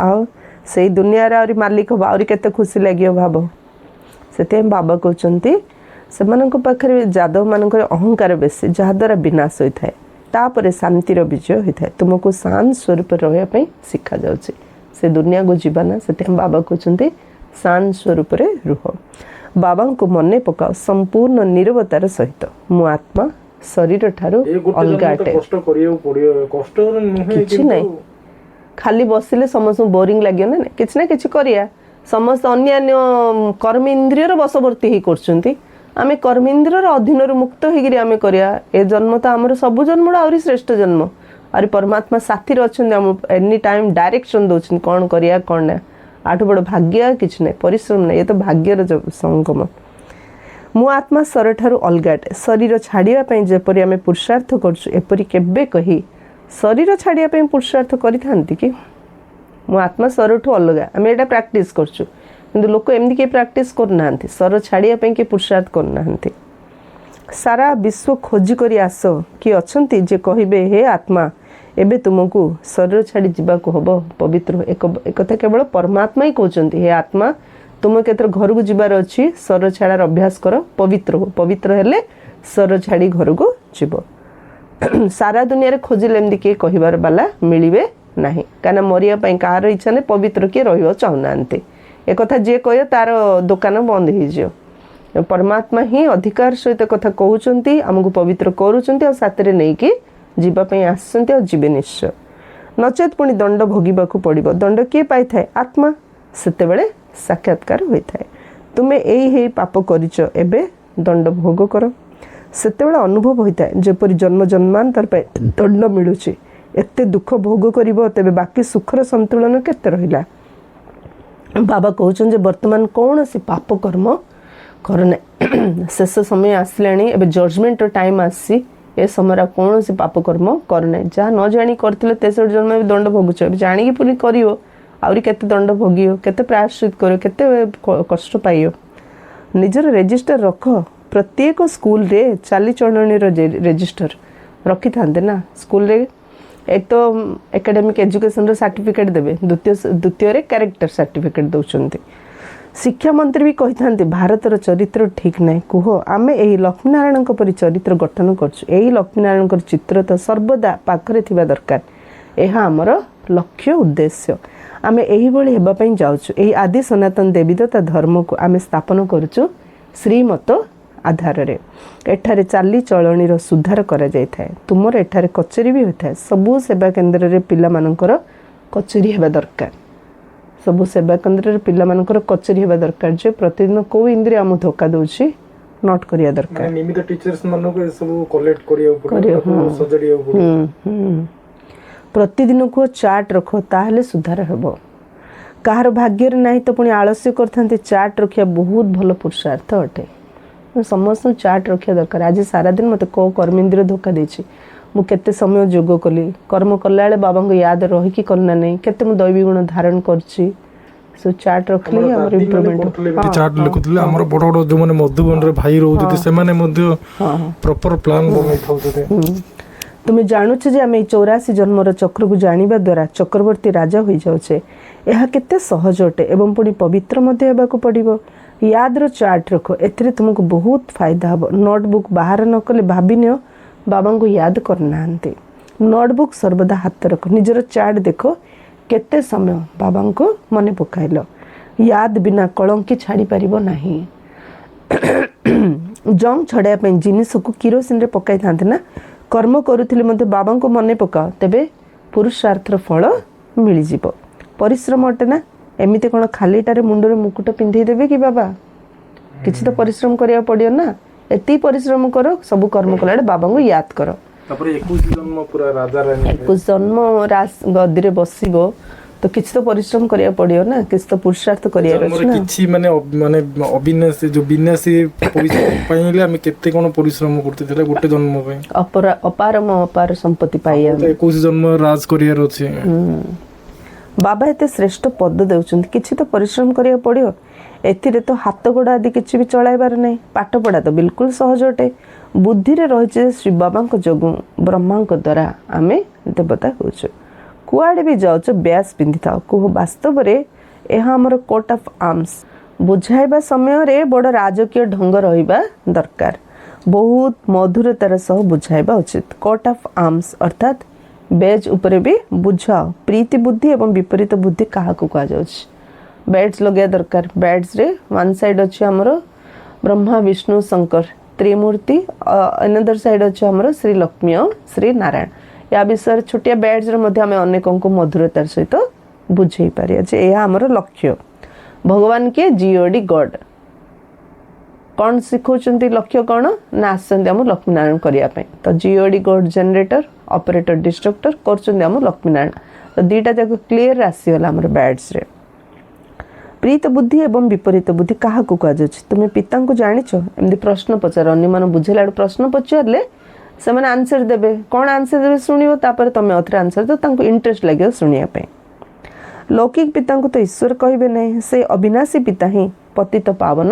ଆଉ ସେଇ ଦୁନିଆରେ ଆହୁରି ମାଲିକ ହବ, ଆହୁରି କେତେ ଖୁସି ଲାଗିବ ଭାବ। ସେଥିପାଇଁ ବାବା କହୁଛନ୍ତି ସେମାନଙ୍କ ପାଖରେ, ଯାଦବ ମାନଙ୍କର ଅହଙ୍କାର ବେଶୀ, ଯାହାଦ୍ୱାରା ବିନାଶ ହୋଇଥାଏ, ତାପରେ ଶାନ୍ତିର ବିଜୟ ହୋଇଥାଏ। ତୁମକୁ ଶାନ୍ତ ସ୍ୱରୂପରେ ରହିବା ପାଇଁ ଶିଖାଯାଉଛି। ସେ ଦୁନିଆକୁ ଯିବା ନା, ସେଥିପାଇଁ ବାବା କହୁଛନ୍ତି ଶାନ୍ତ ସ୍ୱରୂପରେ ରୁହ। ବାବାଙ୍କୁ ମନେ ପକାଅ ସମ୍ପୂର୍ଣ୍ଣ ନିରବତାର ସହିତ। ମୁଁ ଆତ୍ମା ଶରୀର ଠାରୁ ଅଲଗା ଅଟେ। କିଛି ନାହିଁ, ଖାଲି ବସିଲେ ସମସ୍ତଙ୍କୁ ବୋରିଂ ଲାଗିବ ନା। କିଛି ନା କିଛି କରିବା। ସମସ୍ତେ ଅନ୍ୟାନ୍ୟ କର୍ମ ଇନ୍ଦ୍ରିୟର ବଶବର୍ତ୍ତୀ ହେଇ କରୁଛନ୍ତି, ଆମେ କର୍ମେନ୍ଦ୍ରର ଅଧୀନରୁ ମୁକ୍ତ ହେଇକିରି ଆମେ କରିବା। ଏ ଜନ୍ମ ତ ଆମର ସବୁ ଜନ୍ମର ଆହୁରି ଶ୍ରେଷ୍ଠ ଜନ୍ମ। ଆହୁରି ପରମାତ୍ମା ସାଥିରେ ଅଛନ୍ତି, ଆମ ଏନି ଟାଇମ୍ ଡାଇରେକ୍ସନ୍ ଦେଉଛନ୍ତି କ'ଣ କରିବା କ'ଣ ନା। ଆଠୁ ବଡ଼ ଭାଗ୍ୟ କିଛି ନାହିଁ, ପରିଶ୍ରମ ନାହିଁ, ଏ ତ ଭାଗ୍ୟର ସଙ୍ଗମ। ମୁଁ ଆତ୍ମା ଶରୀରଠାରୁ ଅଲଗା ଅଟେ। ଶରୀର ଛାଡ଼ିବା ପାଇଁ ଯେପରି ଆମେ ପୁରୁଷାର୍ଥ କରୁଛୁ, ଏପରି କେବେ କହି ଶରୀର ଛାଡ଼ିବା ପାଇଁ ପୁରୁଷାର୍ଥ କରିଥାନ୍ତି କି? ମୁଁ ଆତ୍ମା ଶରୀରଠୁ ଅଲଗା, ଆମେ ଏଇଟା ପ୍ରାକ୍ଟିସ୍ କରୁଛୁ। କିନ୍ତୁ ଲୋକ ଏମିତି କିଏ ପ୍ରାକ୍ଟିସ୍ କରୁନାହାନ୍ତି, ଶରୀର ଛାଡ଼ିବା ପାଇଁ କିଏ ପୁରୁଷାର୍ଥ କରୁନାହାନ୍ତି। ସାରା ବିଶ୍ୱ ଖୋଜି କରି ଆସ, କିଏ ଅଛନ୍ତି ଯେ କହିବେ ହେ ଆତ୍ମା ଏବେ ତୁମକୁ ଶରୀର ଛାଡ଼ି ଯିବାକୁ ହେବ, ପବିତ୍ର। ଏକଥା କେବଳ ପରମାତ୍ମା ହିଁ କହୁଛନ୍ତି, ହେ ଆତ୍ମା ତୁମକୁ କେତେବେଳେ ଘରକୁ ଯିବାର ଅଛି, ଶରୀର ଛାଡ଼ାର ଅଭ୍ୟାସ କର, ପବିତ୍ର ହୁଅ। ପବିତ୍ର ହେଲେ ଶରୀର ଛାଡ଼ି ଘରକୁ ଯିବ। ସାରା ଦୁନିଆରେ ଖୋଜିଲେ ଏମିତି କିଏ କହିବାର ବାଲା ମିଳିବେ ନାହିଁ, କାହିଁକିନା ମରିବା ପାଇଁ କାହାର ଇଚ୍ଛା ନାହିଁ, ପବିତ୍ର କିଏ ରହିବାକୁ ଚାହୁଁନାହାନ୍ତି। ଏକଥା ଯିଏ କହିବ ତାର ଦୋକାନ ବନ୍ଦ ହେଇଯିବ। ପରମାତ୍ମା ହିଁ ଅଧିକାର ସହିତ କଥା କହୁଛନ୍ତି, ଆମକୁ ପବିତ୍ର କରୁଛନ୍ତି, ଆଉ ସାଥିରେ ନେଇକି ଯିବା ପାଇଁ ଆସିଛନ୍ତି, ଆଉ ଯିବେ ନିଶ୍ଚୟ। ନଚେତ୍ ପୁଣି ଦଣ୍ଡ ଭୋଗିବାକୁ ପଡ଼ିବ। ଦଣ୍ଡ କିଏ ପାଇଥାଏ? ଆତ୍ମା। ସେତେବେଳେ ସାକ୍ଷାତକାର ହୋଇଥାଏ, ତୁମେ ହେଇ ପାପ କରିଛ, ଏବେ ଦଣ୍ଡ ଭୋଗ କର। ସେତେବେଳେ ଅନୁଭବ ହୋଇଥାଏ ଯେପରି ଜନ୍ମ ଜନ୍ମାନ୍ତର ପାଇଁ ଦଣ୍ଡ ମିଳୁଛି। ଏତେ ଦୁଃଖ ଭୋଗ କରିବ, ତେବେ ବାକି ସୁଖର ସନ୍ତୁଳନ କେତେ ରହିଲା? ବାବା କହୁଛନ୍ତି ଯେ ବର୍ତ୍ତମାନ କୌଣସି ପାପ କର୍ମ କର ନାହିଁ। ଶେଷ ସମୟ ଆସିଲାଣି, ଏବେ ଜଜମେଣ୍ଟର ଟାଇମ୍ ଆସିଛି। ଏ ସମୟରେ କୌଣସି ପାପ କର୍ମ କର ନାହିଁ। ଯାହା ନ ଜାଣି କରିଥିଲେ 63 ଜନ୍ମ ଏବେ ଦଣ୍ଡ ଭୋଗୁଛ, ଏବେ ଜାଣିକି ପୁଣି କରିବ, ଆହୁରି କେତେ ଦଣ୍ଡ ଭୋଗିବ, କେତେ ପ୍ରାୟଶ୍ଚିତ କରିବ, କେତେ କଷ୍ଟ ପାଇବ। ନିଜର ରେଜିଷ୍ଟର ରଖ। ପ୍ରତ୍ୟେକ ସ୍କୁଲରେ ଚାଲିଚଳଣୀର ରେଜିଷ୍ଟର ରଖିଥାନ୍ତେ ନା ସ୍କୁଲରେ। ଏକ ତ ଏକାଡେମିକ୍ ଏଜୁକେସନର ସାର୍ଟିଫିକେଟ୍ ଦେବେ, ଦ୍ୱିତୀୟରେ କ୍ୟାରେକ୍ଟର ସାର୍ଟିଫିକେଟ୍ ଦେଉଛନ୍ତି। ଶିକ୍ଷାମନ୍ତ୍ରୀ ବି କହିଥାନ୍ତି ଭାରତର ଚରିତ୍ର ଠିକ୍ ନାହିଁ, କୁହ ଆମେ ଏହି ଲକ୍ଷ୍ମୀନାରାୟଣଙ୍କ ପରି ଚରିତ୍ର ଗଠନ କରୁଛୁ। ଏହି ଲକ୍ଷ୍ମୀନାରାୟଣଙ୍କର ଚିତ୍ର ତ ସର୍ବଦା ପାଖରେ ଥିବା ଦରକାର। ଏହା ଆମର ଲକ୍ଷ୍ୟ ଉଦ୍ଦେଶ୍ୟ। ଆମେ ଏହିଭଳି ହେବା ପାଇଁ ଯାଉଛୁ। ଏହି ଆଦି ସନାତନ ଦେବୀଦତ୍ତା ଧର୍ମକୁ ଆମେ ସ୍ଥାପନ କରୁଛୁ ଶ୍ରୀମତ ଆଧାରରେ। ଏଠାରେ ଚାଲିଚଳଣୀର ସୁଧାର କରାଯାଇଥାଏ। ତୁମର ଏଠାରେ କଚେରୀ ବି ହୋଇଥାଏ। ସବୁ ସେବା କେନ୍ଦ୍ରରେ ପିଲାମାନଙ୍କର କଚେରୀ ହେବା ଦରକାର। ସବୁ ସେବା କେନ୍ଦ୍ରରେ ପିଲାମାନଙ୍କର କଚେରୀ ହେବା ଦରକାର ଯେ ପ୍ରତିଦିନ କେଉଁ ଇନ୍ଦ୍ରିୟ ଆମକୁ ଧୋକା ଦେଉଛି ନୋଟ୍ କରିବା ଦରକାର। ନିୟମିତ ଟିଚର୍ସ ମାନଙ୍କୁ ଏସବୁ କଲେକ୍ଟ କରିବାକୁ ପଡ଼ିବ, ସଜାଡ଼ିବାକୁ ପଡ଼ିବ। ପ୍ରତିଦିନ କୁହ ଚାର୍ଟ ରଖ, ତାହେଲେ ସୁଧାର ହେବ। କାହାର ଭାଗ୍ୟରେ ନାହିଁ ତ ପୁଣି ଆଳସ୍ୟ କରିଥାନ୍ତି। ଚାର୍ଟ ରଖିବା ବହୁତ ଭଲ ପୁରୁଷାର୍ଥ ଅଟେ। ସମସ୍ତଙ୍କୁ ଚାର୍ଟ ରଖିବା ଦରକାର। ଆଜି ସାରାଦିନ ମୋତେ କେଉଁ କର୍ମେନ୍ଦ୍ରିୟ ଧୋକା ଦେଇଛି, ମୁଁ କେତେ ସମୟ ଯୋଗ କଲି, କର୍ମ କଲାବେଳେ ବାବାଙ୍କ ୟାଦ ରହିକି କଲି ନା ନାହିଁ, କେତେ ମୁଁ ଦୈବୀ ଗୁଣ ଧାରଣ କରିଛି, ସବୁ ଚାର୍ଟ ରଖିଲେ ହିଁ ଆମର ଇମ୍ପ୍ରୁଭମେଣ୍ଟ। ଚାର୍ଟ ଲେଖୁଥିଲେ। ଆମର ବଡ଼ ବଡ଼ ଯେଉଁମାନେ ମଧୁବନରେ ଭାଇ ରହୁଛନ୍ତି ସେମାନେ ମଧ୍ୟ ପ୍ରପର ପ୍ଲାନ୍ ବନେଇଥାଉଛନ୍ତି। ତୁମେ ଜାଣୁଛ ଯେ ଆମେ ଏଇ 84 ଜନ୍ମର ଚକ୍ରକୁ ଜାଣିବା ଦ୍ୱାରା ଚକ୍ରବର୍ତ୍ତୀ ରାଜା ହୋଇଯାଉଛେ। ଏହା କେତେ ସହଜ ଅଟେ ଏବଂ ପୁଣି ପବିତ୍ର ମଧ୍ୟ ହେବାକୁ ପଡ଼ିବ। ୟାଦର ଚାର୍ଟ ରଖ, ଏଥିରେ ତୁମକୁ ବହୁତ ଫାଇଦା ହେବ। ନୋଟବୁକ୍ ବାହାର ନ କଲେ ଭାବିନିଅ ବାବାଙ୍କୁ ୟାଦ କରିନାହାନ୍ତି। ନୋଟବୁକ୍ ସର୍ବଦା ହାତ ରଖ। ନିଜର ଚାର୍ଟ ଦେଖ, କେତେ ସମୟ ବାବାଙ୍କୁ ମନେ ପକାଇଲ। ୟାଦ ବିନା କଳଙ୍କି ଛାଡ଼ିପାରିବ ନାହିଁ। ଜଙ୍କ୍ ଛଡ଼ାଇବା ପାଇଁ ଜିନିଷକୁ କିରୋସିନରେ ପକାଇଥାନ୍ତି ନା। କର୍ମ କରୁଥିଲେ ମଧ୍ୟ ବାବାଙ୍କୁ ମନେ ପକାଅ, ତେବେ ପୁରୁଷାର୍ଥର ଫଳ ମିଳିଯିବ। ପରିଶ୍ରମ ଅଟେ ନା। ଏମିତି କ'ଣ ଖାଲିଟାରେ ମୁଣ୍ଡରେ ମୁକୁଟ ପିନ୍ଧେଇ ଦେବେ କି ବାବା? କିଛି ତ ପରିଶ୍ରମ କରିବାକୁ ପଡ଼ିବ ନା। ଏତିକି ପରିଶ୍ରମ କର, ସବୁ କର୍ମ କଲାବେଳେ ବାବାଙ୍କୁ ୟାଦ କର। ତାପରେ 21 ଜନ୍ମ ପୁରା ରାଜା ରାଣୀ 21 ଜନ୍ମ ଗଦିରେ ବସିବ ତ କିଛି ତ ପରିଶ୍ରମ କରିବାକୁ ପଡ଼ିବ ନା, କିଛି ତ ପୁରୁଷାର୍ଥ କରିବାର ଅଛି ନା। କିଛି ମାନେ ଅବିନାଶୀ ଯୋଉ ବିନାଶୀ ପଇସା ପାଇଁ ହେଲେ ଆମେ କେତେ କ'ଣ ପରିଶ୍ରମ କରୁଥିଲେ ଗୋଟେ ଜନ୍ମ ପାଇଁ। ଅପାର ସମ୍ପତ୍ତି ପାଇବା। 21 ଜନ୍ମ ରାଜ କରିବାର ଅଛି। ବାବା ଏତେ ଶ୍ରେଷ୍ଠ ପଦ ଦେଉଛନ୍ତି, କିଛି ତ ପରିଶ୍ରମ କରିବାକୁ ପଡ଼ିବ। ଏଥିରେ ତ ହାତ ଗୋଡ଼ ଆଦି କିଛି ବି ଚଳାଇବାର ନାହିଁ। ପାଠପଢ଼ା ତ ବିଲକୁଲ ସହଜ ଅଟେ। ବୁଦ୍ଧିରେ ରହିଛି ଶ୍ରୀ ବାବାଙ୍କ ଯୋଗୁଁ ବ୍ରହ୍ମାଙ୍କ ଦ୍ୱାରା ଆମେ ଦେବତା ହେଉଛୁ। କୁଆଡ଼େ ବି ଯାଉଛ ବ୍ୟାସ ପିନ୍ଧିଥାଉ। କୁହ ବାସ୍ତବରେ ଏହା ଆମର କୋଟ୍ ଅଫ୍ ଆର୍ମସ୍। ବୁଝାଇବା ସମୟରେ ବଡ଼ ରାଜକୀୟ ଢଙ୍ଗ ରହିବା ଦରକାର। ବହୁତ ମଧୁରତାର ସହ ବୁଝାଇବା ଉଚିତ। କୋଟ୍ ଅଫ୍ ଆର୍ମସ୍ ଅର୍ଥାତ୍ ବେଜ୍ ଉପରେ ବି ବୁଝାଅ। ପ୍ରୀତି ବୁଦ୍ଧି ଏବଂ ବିପରୀତ ବୁଦ୍ଧି କାହାକୁ କୁହାଯାଉଛି? ବ୍ୟାଡ୍ସ ଲଗାଇବା ଦରକାର। ବ୍ୟାଡ୍ସରେ ୱାନ୍ ସାଇଡ଼୍ ଅଛି ଆମର ବ୍ରହ୍ମା ବିଷ୍ଣୁ ଶଙ୍କର ତ୍ରିମୂର୍ତ୍ତି, ଅନଦର ସାଇଡ଼୍ ଅଛି ଆମର ଶ୍ରୀ ଲକ୍ଷ୍ମୀ ଓ ଶ୍ରୀ ନାରାୟଣ। ୟା ବିଷୟରେ ଛୋଟିଆ ବ୍ୟାଡ୍ସରେ ମଧ୍ୟ ଆମେ ଅନେକଙ୍କୁ ମଧୁରତାର ସହିତ ବୁଝେଇ ପାରିବା ଯେ ଏହା ଆମର ଲକ୍ଷ୍ୟ। ଭଗବାନ କିଏ? ଜିଓଡି ଗଡ୍। କ'ଣ ଶିଖଉଛନ୍ତି? ଲକ୍ଷ୍ୟ କ'ଣ ନା ଆସୁଛନ୍ତି ଆମ ଲକ୍ଷ୍ମୀନାରାୟଣ କରିବା ପାଇଁ। ତ ଜିଓଡି ଗଡ୍ ଜେନେରେଟର, ଅପରେଟର ଡିଷ୍ଟ୍ରକ୍ଟର କରୁଛନ୍ତି ଆମ ଲକ୍ଷ୍ମୀନାରାୟଣ। ତ ଦୁଇଟା ଯାକ କ୍ଲିଅର ଆସିଗଲା ଆମର ବ୍ୟାଡ୍ସରେ। ପ୍ରୀତ ବୁଦ୍ଧି ଏବଂ ବିପରୀତ ବୁଦ୍ଧି କାହାକୁ କୁହାଯାଉଛି? ତୁମେ ପିତାଙ୍କୁ ଜାଣିଛ? ଏମିତି ପ୍ରଶ୍ନ ପଚାର। ଅନ୍ୟମାନଙ୍କୁ ବୁଝେଇଲା ବେଳକୁ ପ୍ରଶ୍ନ ପଚାରିଲେ ସେମାନେ ଆନ୍ସର ଦେବେ। କ'ଣ ଆନ୍ସର ଦେବେ ଶୁଣିବ, ତାପରେ ତୁମେ ଅଥରେ ଆନ୍ସର ଦେବ, ତାଙ୍କୁ ଇଣ୍ଟରେଷ୍ଟ ଲାଗିବ ଶୁଣିବା ପାଇଁ। ଲୌକିକ ପିତାଙ୍କୁ ତ ଈଶ୍ୱର କହିବେ ନାହିଁ, ସେ ଅବିନାଶୀ ପିତା ହିଁ ପତିତ ପାବନ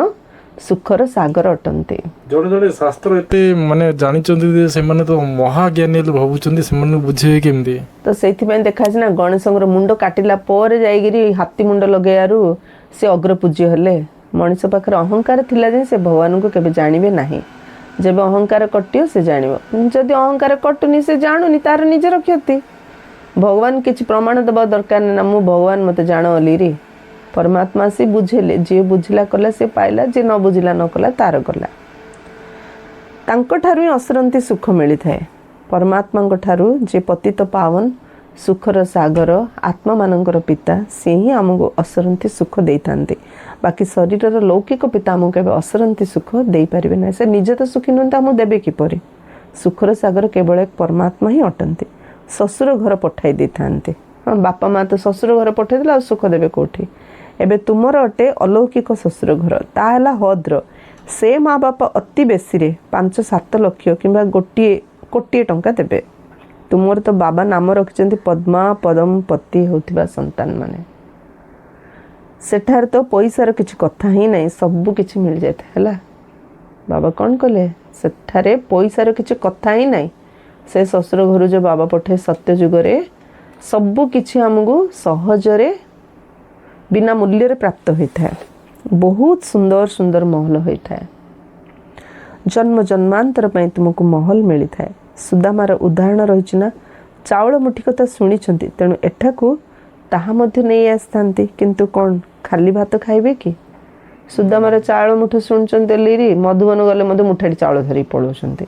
ସୁଖର ସାଗର ଅଟନ୍ତି। ଜଣେ ଜଣେ ଶାସ୍ତ୍ର ଏତେ ମାନେ ଜାଣିଛନ୍ତି ଯେ ସେମାନେ ତ ମହାଜ୍ଞାନୀ ହେଲେ ଭାବୁଛନ୍ତି, ସେମାନଙ୍କୁ ବୁଝେଇବେ କେମିତି? ତ ସେଇଥିପାଇଁ ଦେଖାଯାଉଛି ନା ଗଣେଶଙ୍କର ମୁଣ୍ଡ କାଟିଲା ପରେ ଯାଇକିରି ହାତୀ ମୁଣ୍ଡ ଲଗେଇବାରୁ ସେ ଅଗ୍ରପୂଜ୍ୟ ହେଲେ। ମଣିଷ ପାଖରେ ଅହଙ୍କାର ଥିଲା ଯେ ସେ ଭଗବାନଙ୍କୁ କେବେ ଜାଣିବେ ନାହିଁ। ଯେବେ ଅହଙ୍କାର କଟିବ ସେ ଜାଣିବ। ଯଦି ଅହଙ୍କାର କଟୁନି, ସେ ଜାଣୁନି, ତାର ନିଜର କ୍ଷତି। ଭଗବାନ କିଛି ପ୍ରମାଣ ଦେବା ଦରକାର ନାହିଁ ନା ମୁଁ ଭଗବାନ ମୋତେ ଜାଣ ଅଲିରି। ପରମାତ୍ମା ସେ ବୁଝେଇଲେ, ଯିଏ ବୁଝିଲା କଲା ସେ ପାଇଲା, ଯିଏ ନ ବୁଝିଲା ନ କଲା ତାର ଗଲା। ତାଙ୍କଠାରୁ ହିଁ ଅସରନ୍ତି ସୁଖ ମିଳିଥାଏ। ପରମାତ୍ମାଙ୍କ ଠାରୁ ଯିଏ ପତିତ ପାବନ ସୁଖର ସାଗର ଆତ୍ମାମାନଙ୍କର ପିତା, ସେ ହିଁ ଆମକୁ ଅସରନ୍ତି ସୁଖ ଦେଇଥାନ୍ତି। ବାକି ଶରୀରର ଲୌକିକ ପିତା ଆମକୁ କେବେ ଅସରନ୍ତି ସୁଖ ଦେଇପାରିବେ ନାହିଁ। ସେ ନିଜେ ତ ସୁଖୀ ନୁହନ୍ତି, ଆମକୁ ଦେବେ କିପରି? ସୁଖର ସାଗର କେବଳ ଏକ ପରମାତ୍ମା ହିଁ ଅଟନ୍ତି। ଶ୍ୱଶୁର ଘର ପଠାଇ ଦେଇଥାନ୍ତି। ହଁ, ବାପା ମା ତ ଶ୍ୱଶୁର ଘର ପଠାଇଦେଲେ ଆଉ ସୁଖ ଦେବେ କେଉଁଠି? ଏବେ ତୁମର ଅଟେ ଅଲୌକିକ ଶ୍ୱଶୁର ଘର, ତାହା ହେଲା ହଦ୍ର। ସେ ମା ବାପା ଅତି ବେଶୀରେ 5-7 ଲକ୍ଷ କିମ୍ବା 1 କୋଟି ଟଙ୍କା ଦେବେ। ତୁମର ତ ବାବା ନାମ ରଖିଛନ୍ତି ପଦ୍ମା ପଦମ ପତି ହେଉଥିବା ସନ୍ତାନ ମାନେ। ସେଠାରେ ତ ପଇସାର କିଛି କଥା ହିଁ ନାହିଁ, ସବୁ କିଛି ମିଳିଯାଇଥାଏ ହେଲା। ବାବା କ'ଣ କଲେ, ସେଠାରେ ପଇସାର କିଛି କଥା ହିଁ ନାହିଁ। ସେ ଶ୍ୱଶୁର ଘରୁ ଯେଉଁ ବାବା ପଠେ ସତ୍ୟ ଯୁଗରେ ସବୁ କିଛି ଆମକୁ ସହଜରେ ବିନା ମୂଲ୍ୟରେ ପ୍ରାପ୍ତ ହୋଇଥାଏ। ବହୁତ ସୁନ୍ଦର ସୁନ୍ଦର ମହଲ ହୋଇଥାଏ। ଜନ୍ମ ଜନ୍ମାନ୍ତର ପାଇଁ ତୁମକୁ ମହଲ ମିଳିଥାଏ। ସୁଦାମାର ଉଦାହରଣ ରହିଛି ନା, ଚାଉଳ ମୁଠି କଥା ଶୁଣିଛନ୍ତି, ତେଣୁ ଏଠାକୁ ତାହା ମଧ୍ୟ ନେଇ ଆସିଥାନ୍ତି। କିନ୍ତୁ କ'ଣ ଖାଲି ଭାତ ଖାଇବେ କି? ସୁଦାମାର ଚାଉଳ ମୁଠା ଶୁଣୁଛନ୍ତି ଲିରି, ମଧୁବନ ଗଲେ ମଧ୍ୟ ମୁଠାଟି ଚାଉଳ ଧରିକି ପଳାଉଛନ୍ତି।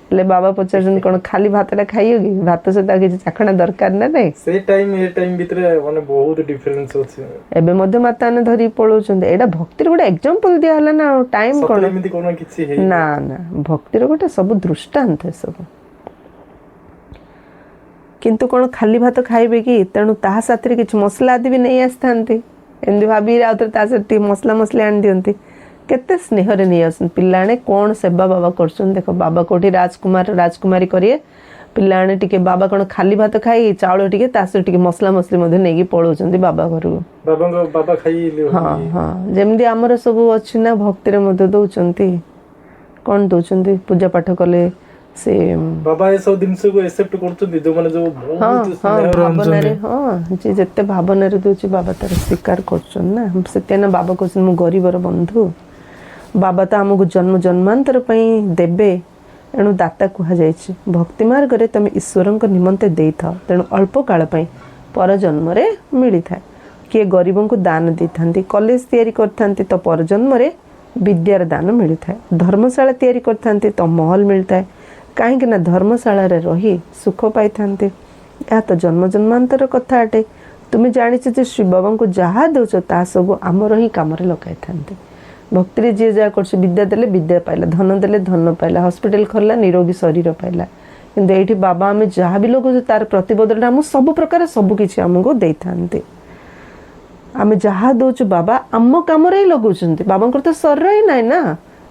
ହେଲେ ବାବା ପଚାରୁଛନ୍ତି କ'ଣ ଖାଲି ଭାତଟା ଖାଇବ କି? ଭାତ ସହିତ କିଛି ଚାଖଣା ଦରକାର ନା ନାହିଁ। ସେ ଟାଇମ୍ ଏ ଟାଇମ୍ ଭିତରେ ମାନେ ବହୁତ ଡିଫରେନ୍ସ ଅଛି। ଏବେ ମଧ୍ୟ ମାତାମାନେ ଧରିକି ପଳାଉଛନ୍ତି। ଏଇଟା ଭକ୍ତିର ଗୋଟେ ଏକ୍ଜାମ୍ପଲ ଦିଆ ହେଲା ନା। ଆଉ ଟାଇମ୍ କ'ଣ ଏମିତି କ'ଣ କିଛି ନା ନା, ଭକ୍ତିର ଗୋଟେ ସବୁ ଦୃଷ୍ଟାନ୍ତ ଏସବୁ। କିନ୍ତୁ କ'ଣ ଖାଲି ଭାତ ଖାଇବେ କି? ତେଣୁ ତାହା ସାଥିରେ କିଛି ମସଲା ଆଦି ବି ନେଇ ଆସିଥାନ୍ତି। ଏମିତି ଭାବିକି ଆଉ ଥରେ ତା ସହିତ ଟିକେ ମସଲା ଆଣିଦିଅନ୍ତି। କେତେ ସ୍ନେହରେ ନେଇ ଆସନ୍ତି। ପିଲାମାନେ କ'ଣ ସେବା ବାବା କରୁଛନ୍ତି ଦେଖ। ବାବା କେଉଁଠି ରାଜକୁମାରୀ କରିବେ, ପିଲାମାନେ ଟିକେ ବାବା କ'ଣ ଖାଲି ଭାତ ଖାଇ ଚାଉଳ ଟିକେ ତା ସହିତ ଟିକେ ମସଲା ମଧ୍ୟ ନେଇକି ପଳାଉଛନ୍ତି ବାବା ଘରକୁ। ବାବା ଖାଇଲେ ହଁ ହଁ, ଯେମିତି ଆମର ସବୁ ଅଛି ନା, ଭକ୍ତିରେ ମଧ୍ୟ ଦେଉଛନ୍ତି। କ'ଣ ଦେଉଛନ୍ତି? ପୂଜା ପାଠ କଲେ ସେ ବାବା ଏସବୁ ଜିନିଷକୁ ଏକ୍ସେପ୍ଟ କରୁଛନ୍ତି, ଯୋଉମାନେ ଯୋଉ ଭାବନାରେ, ଯିଏ ଯେତେ ଭାବନାରେ ଦେଉଛି ବାବା ତାର ସ୍ୱୀକାର କରୁଛନ୍ତି ନା। ସେଥିପାଇଁ ନା ବାବା କହୁଛନ୍ତି ମୁଁ ଗରିବର ବନ୍ଧୁ। ବାବା ତ ଆମକୁ ଜନ୍ମ ଜନ୍ମାନ୍ତର ପାଇଁ ଦେବେ, ଏଣୁ ଦାତା କୁହାଯାଇଛି। ଭକ୍ତି ମାର୍ଗରେ ତମେ ଈଶ୍ୱରଙ୍କ ନିମନ୍ତେ ଦେଇଥାଅ, ତେଣୁ ଅଳ୍ପ କାଳ ପାଇଁ ପରଜନ୍ମରେ ମିଳିଥାଏ। କିଏ ଗରିବଙ୍କୁ ଦାନ ଦେଇଥାନ୍ତି, କଲେଜ ତିଆରି କରିଥାନ୍ତି ତ ପରଜନ୍ମରେ ବିଦ୍ୟାର ଦାନ ମିଳିଥାଏ। ଧର୍ମଶାଳା ତିଆରି କରିଥାନ୍ତି ତ ମହଲ ମିଳିଥାଏ, କାହିଁକି ନା ଧର୍ମଶାଳାରେ ରହି ସୁଖ ପାଇଥାନ୍ତି। ଏହା ତ ଜନ୍ମ ଜନ୍ମାନ୍ତର କଥା ଅଟେ। ତୁମେ ଜାଣିଛ ଯେ ଶ୍ରୀ ବାବାଙ୍କୁ ଯାହା ଦେଉଛ ତାହା ସବୁ ଆମର ହିଁ କାମରେ ଲଗାଇଥାନ୍ତି। ଭକ୍ତିରେ ଯିଏ ଯାହା କରୁଛି, ବିଦ୍ୟା ଦେଲେ ବିଦ୍ୟା ପାଇଲା, ଧନ ଦେଲେ ଧନ ପାଇଲା, ହସ୍ପିଟାଲ ଖୋଲିଲା, ନିରୋଗୀ ଶରୀର ପାଇଲା। କିନ୍ତୁ ଏଇଠି ବାବା ଆମେ ଯାହା ବି ଲଗାଉଛୁ ତାର ପ୍ରତିବଦଳରେ ଆମକୁ ସବୁ ପ୍ରକାର ସବୁ କିଛି ଆମକୁ ଦେଇଥାନ୍ତି। ଆମେ ଯାହା ଦେଉଛୁ ବାବା ଆମ କାମରେ ହିଁ ଲଗାଉଛନ୍ତି। ବାବାଙ୍କର ତ ଶରୀର ହିଁ ନାହିଁ ନା,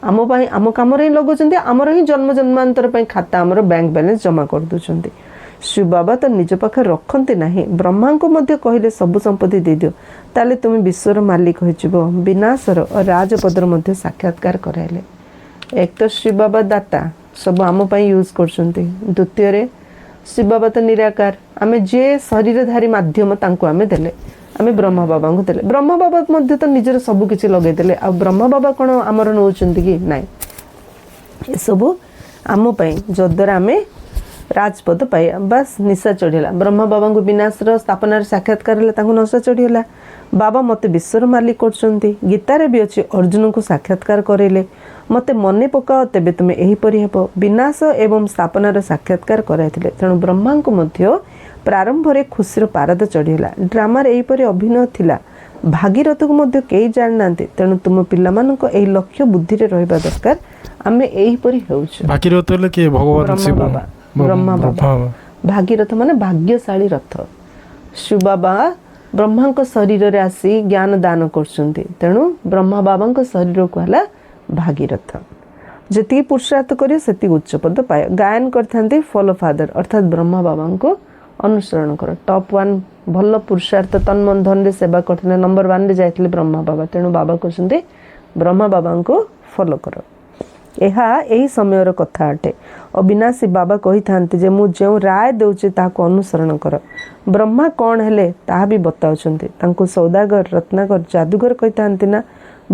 ଆମ ପାଇଁ ଆମ କାମରେ ହିଁ ଲଗାଉଛନ୍ତି। ଆମର ହିଁ ଜନ୍ମ ଜନ୍ମାନ୍ତର ପାଇଁ ଖାତା ଆମର ବ୍ୟାଙ୍କ ବାଲାନ୍ସ ଜମା କରିଦେଉଛନ୍ତି। ଶ୍ରୀ ବାବା ତ ନିଜ ପାଖରେ ରଖନ୍ତି ନାହିଁ, ବ୍ରହ୍ମାଙ୍କୁ ମଧ୍ୟ କହିଲେ ସବୁ ସମ୍ପତ୍ତି ଦେଇଦିଅ, ତାହେଲେ ତୁମେ ବିଶ୍ୱର ମାଲିକ ହୋଇଯିବ। ବିନାଶର ଓ ରାଜପଦର ମଧ୍ୟ ସାକ୍ଷାତକାର କରାଇଲେ। ଏକ ତ ଶ୍ରୀ ବାବା ଦାତା, ସବୁ ଆମ ପାଇଁ ୟୁଜ୍ କରୁଛନ୍ତି। ଦ୍ୱିତୀୟରେ ଶ୍ରୀ ବାବା ତ ନିରାକାର, ଆମେ ଯିଏ ଶରୀରଧାରୀ ମାଧ୍ୟମ ତାଙ୍କୁ ଆମେ ଦେଲେ, ଆମେ ବ୍ରହ୍ମା ବାବାଙ୍କୁ ଦେଲେ। ବ୍ରହ୍ମା ବାବା ମଧ୍ୟ ତ ନିଜର ସବୁ କିଛି ଲଗେଇଦେଲେ। ଆଉ ବ୍ରହ୍ମା ବାବା କ'ଣ ଆମର ନେଉଛନ୍ତି କି? ନାହିଁ। ଏସବୁ ଆମ ପାଇଁ, ଯଦ୍ୱାରା ଆମେ ରାଜପଦ ପାଇବା। ବାସ୍ ନିଶା ଚଢ଼ିଲା। ବ୍ରହ୍ମା ବାବାଙ୍କୁ ବିନାଶର ସ୍ଥାପନାର ସାକ୍ଷାତକାର ହେଲା, ତାଙ୍କୁ ନଶା ଚଢ଼ିଗଲା। ବାବା ମୋତେ ବିଶ୍ୱର ମାଲିକ କରୁଛନ୍ତି। ଗୀତାରେ ବି ଅଛି, ଅର୍ଜୁନଙ୍କୁ ସାକ୍ଷାତକାର କରାଇଲେ, ମୋତେ ମନେ ପକାଅ ତେବେ ତୁମେ ଏହିପରି ହେବ। ବିନାଶ ଏବଂ ସ୍ଥାପନାର ସାକ୍ଷାତକାର କରାଇଥିଲେ, ତେଣୁ ବ୍ରହ୍ମାଙ୍କୁ ମଧ୍ୟ ପ୍ରାରମ୍ଭରେ ଖୁସିର ପାରଦ ଚଢ଼ିଗଲା। ଡ୍ରାମାରେ ଏହିପରି ଅଭିନୟ ଥିଲା। ଭାଗୀରଥକୁ ମଧ୍ୟ କେହି ଜାଣିନାହାନ୍ତି, ତେଣୁ ତୁମ ପିଲାମାନଙ୍କ ଏହି ଲକ୍ଷ୍ୟ ବୁଦ୍ଧିରେ ରହିବା ଦରକାର। ଆମେ ଏହିପରି ହେଉଛୁ। ଭାଗୀରଥ ହେଲେ କିଏ? ଭଗବାନ ଶିବ। ବ୍ରହ୍ମା ବାବା। ଭାଗୀରଥ ମାନେ ଭାଗ୍ୟଶାଳୀ ରଥ। ଶ୍ରୀ ବାବା ବ୍ରହ୍ମାଙ୍କ ଶରୀରରେ ଆସି ଜ୍ଞାନ ଦାନ କରୁଛନ୍ତି, ତେଣୁ ବ୍ରହ୍ମା ବାବାଙ୍କ ଶରୀରକୁ ହେଲା ଭାଗୀରଥ। ଯେତିକି ପୁରୁଷାର୍ଥ କରିବ ସେତିକି ଉଚ୍ଚ ପଦ ପାଇବ। ଗାୟନ କରିଥାନ୍ତି ଫଲୋ ଫାଦର, ଅର୍ଥାତ୍ ବ୍ରହ୍ମା ବାବାଙ୍କୁ ଅନୁସରଣ କର। ଟପ୍ 1 ଭଲ ପୁରୁଷାର୍ଥ ତନ ମନ ଧନରେ ସେବା କରିଥିଲେ, ନମ୍ବର 1ରେ ଯାଇଥିଲେ ବ୍ରହ୍ମା ବାବା। ତେଣୁ ବାବା କହୁଛନ୍ତି ବ୍ରହ୍ମା ବାବାଙ୍କୁ ଫଲୋ କର। ଏହା ଏହି ସମୟର କଥା ଅଟେ। ଅବିନାଶୀ ବାବା କହିଥାନ୍ତି ଯେ ମୁଁ ଯେଉଁ ରାୟ ଦେଉଛି ତାହାକୁ ଅନୁସରଣ କର। ବ୍ରହ୍ମା କ'ଣ ହେଲେ ତାହା ବି ବତାଉଛନ୍ତି। ତାଙ୍କୁ ସୌଦାଗର, ରତ୍ନାକର, ଯାଦୁଗର କହିଥାନ୍ତି ନା।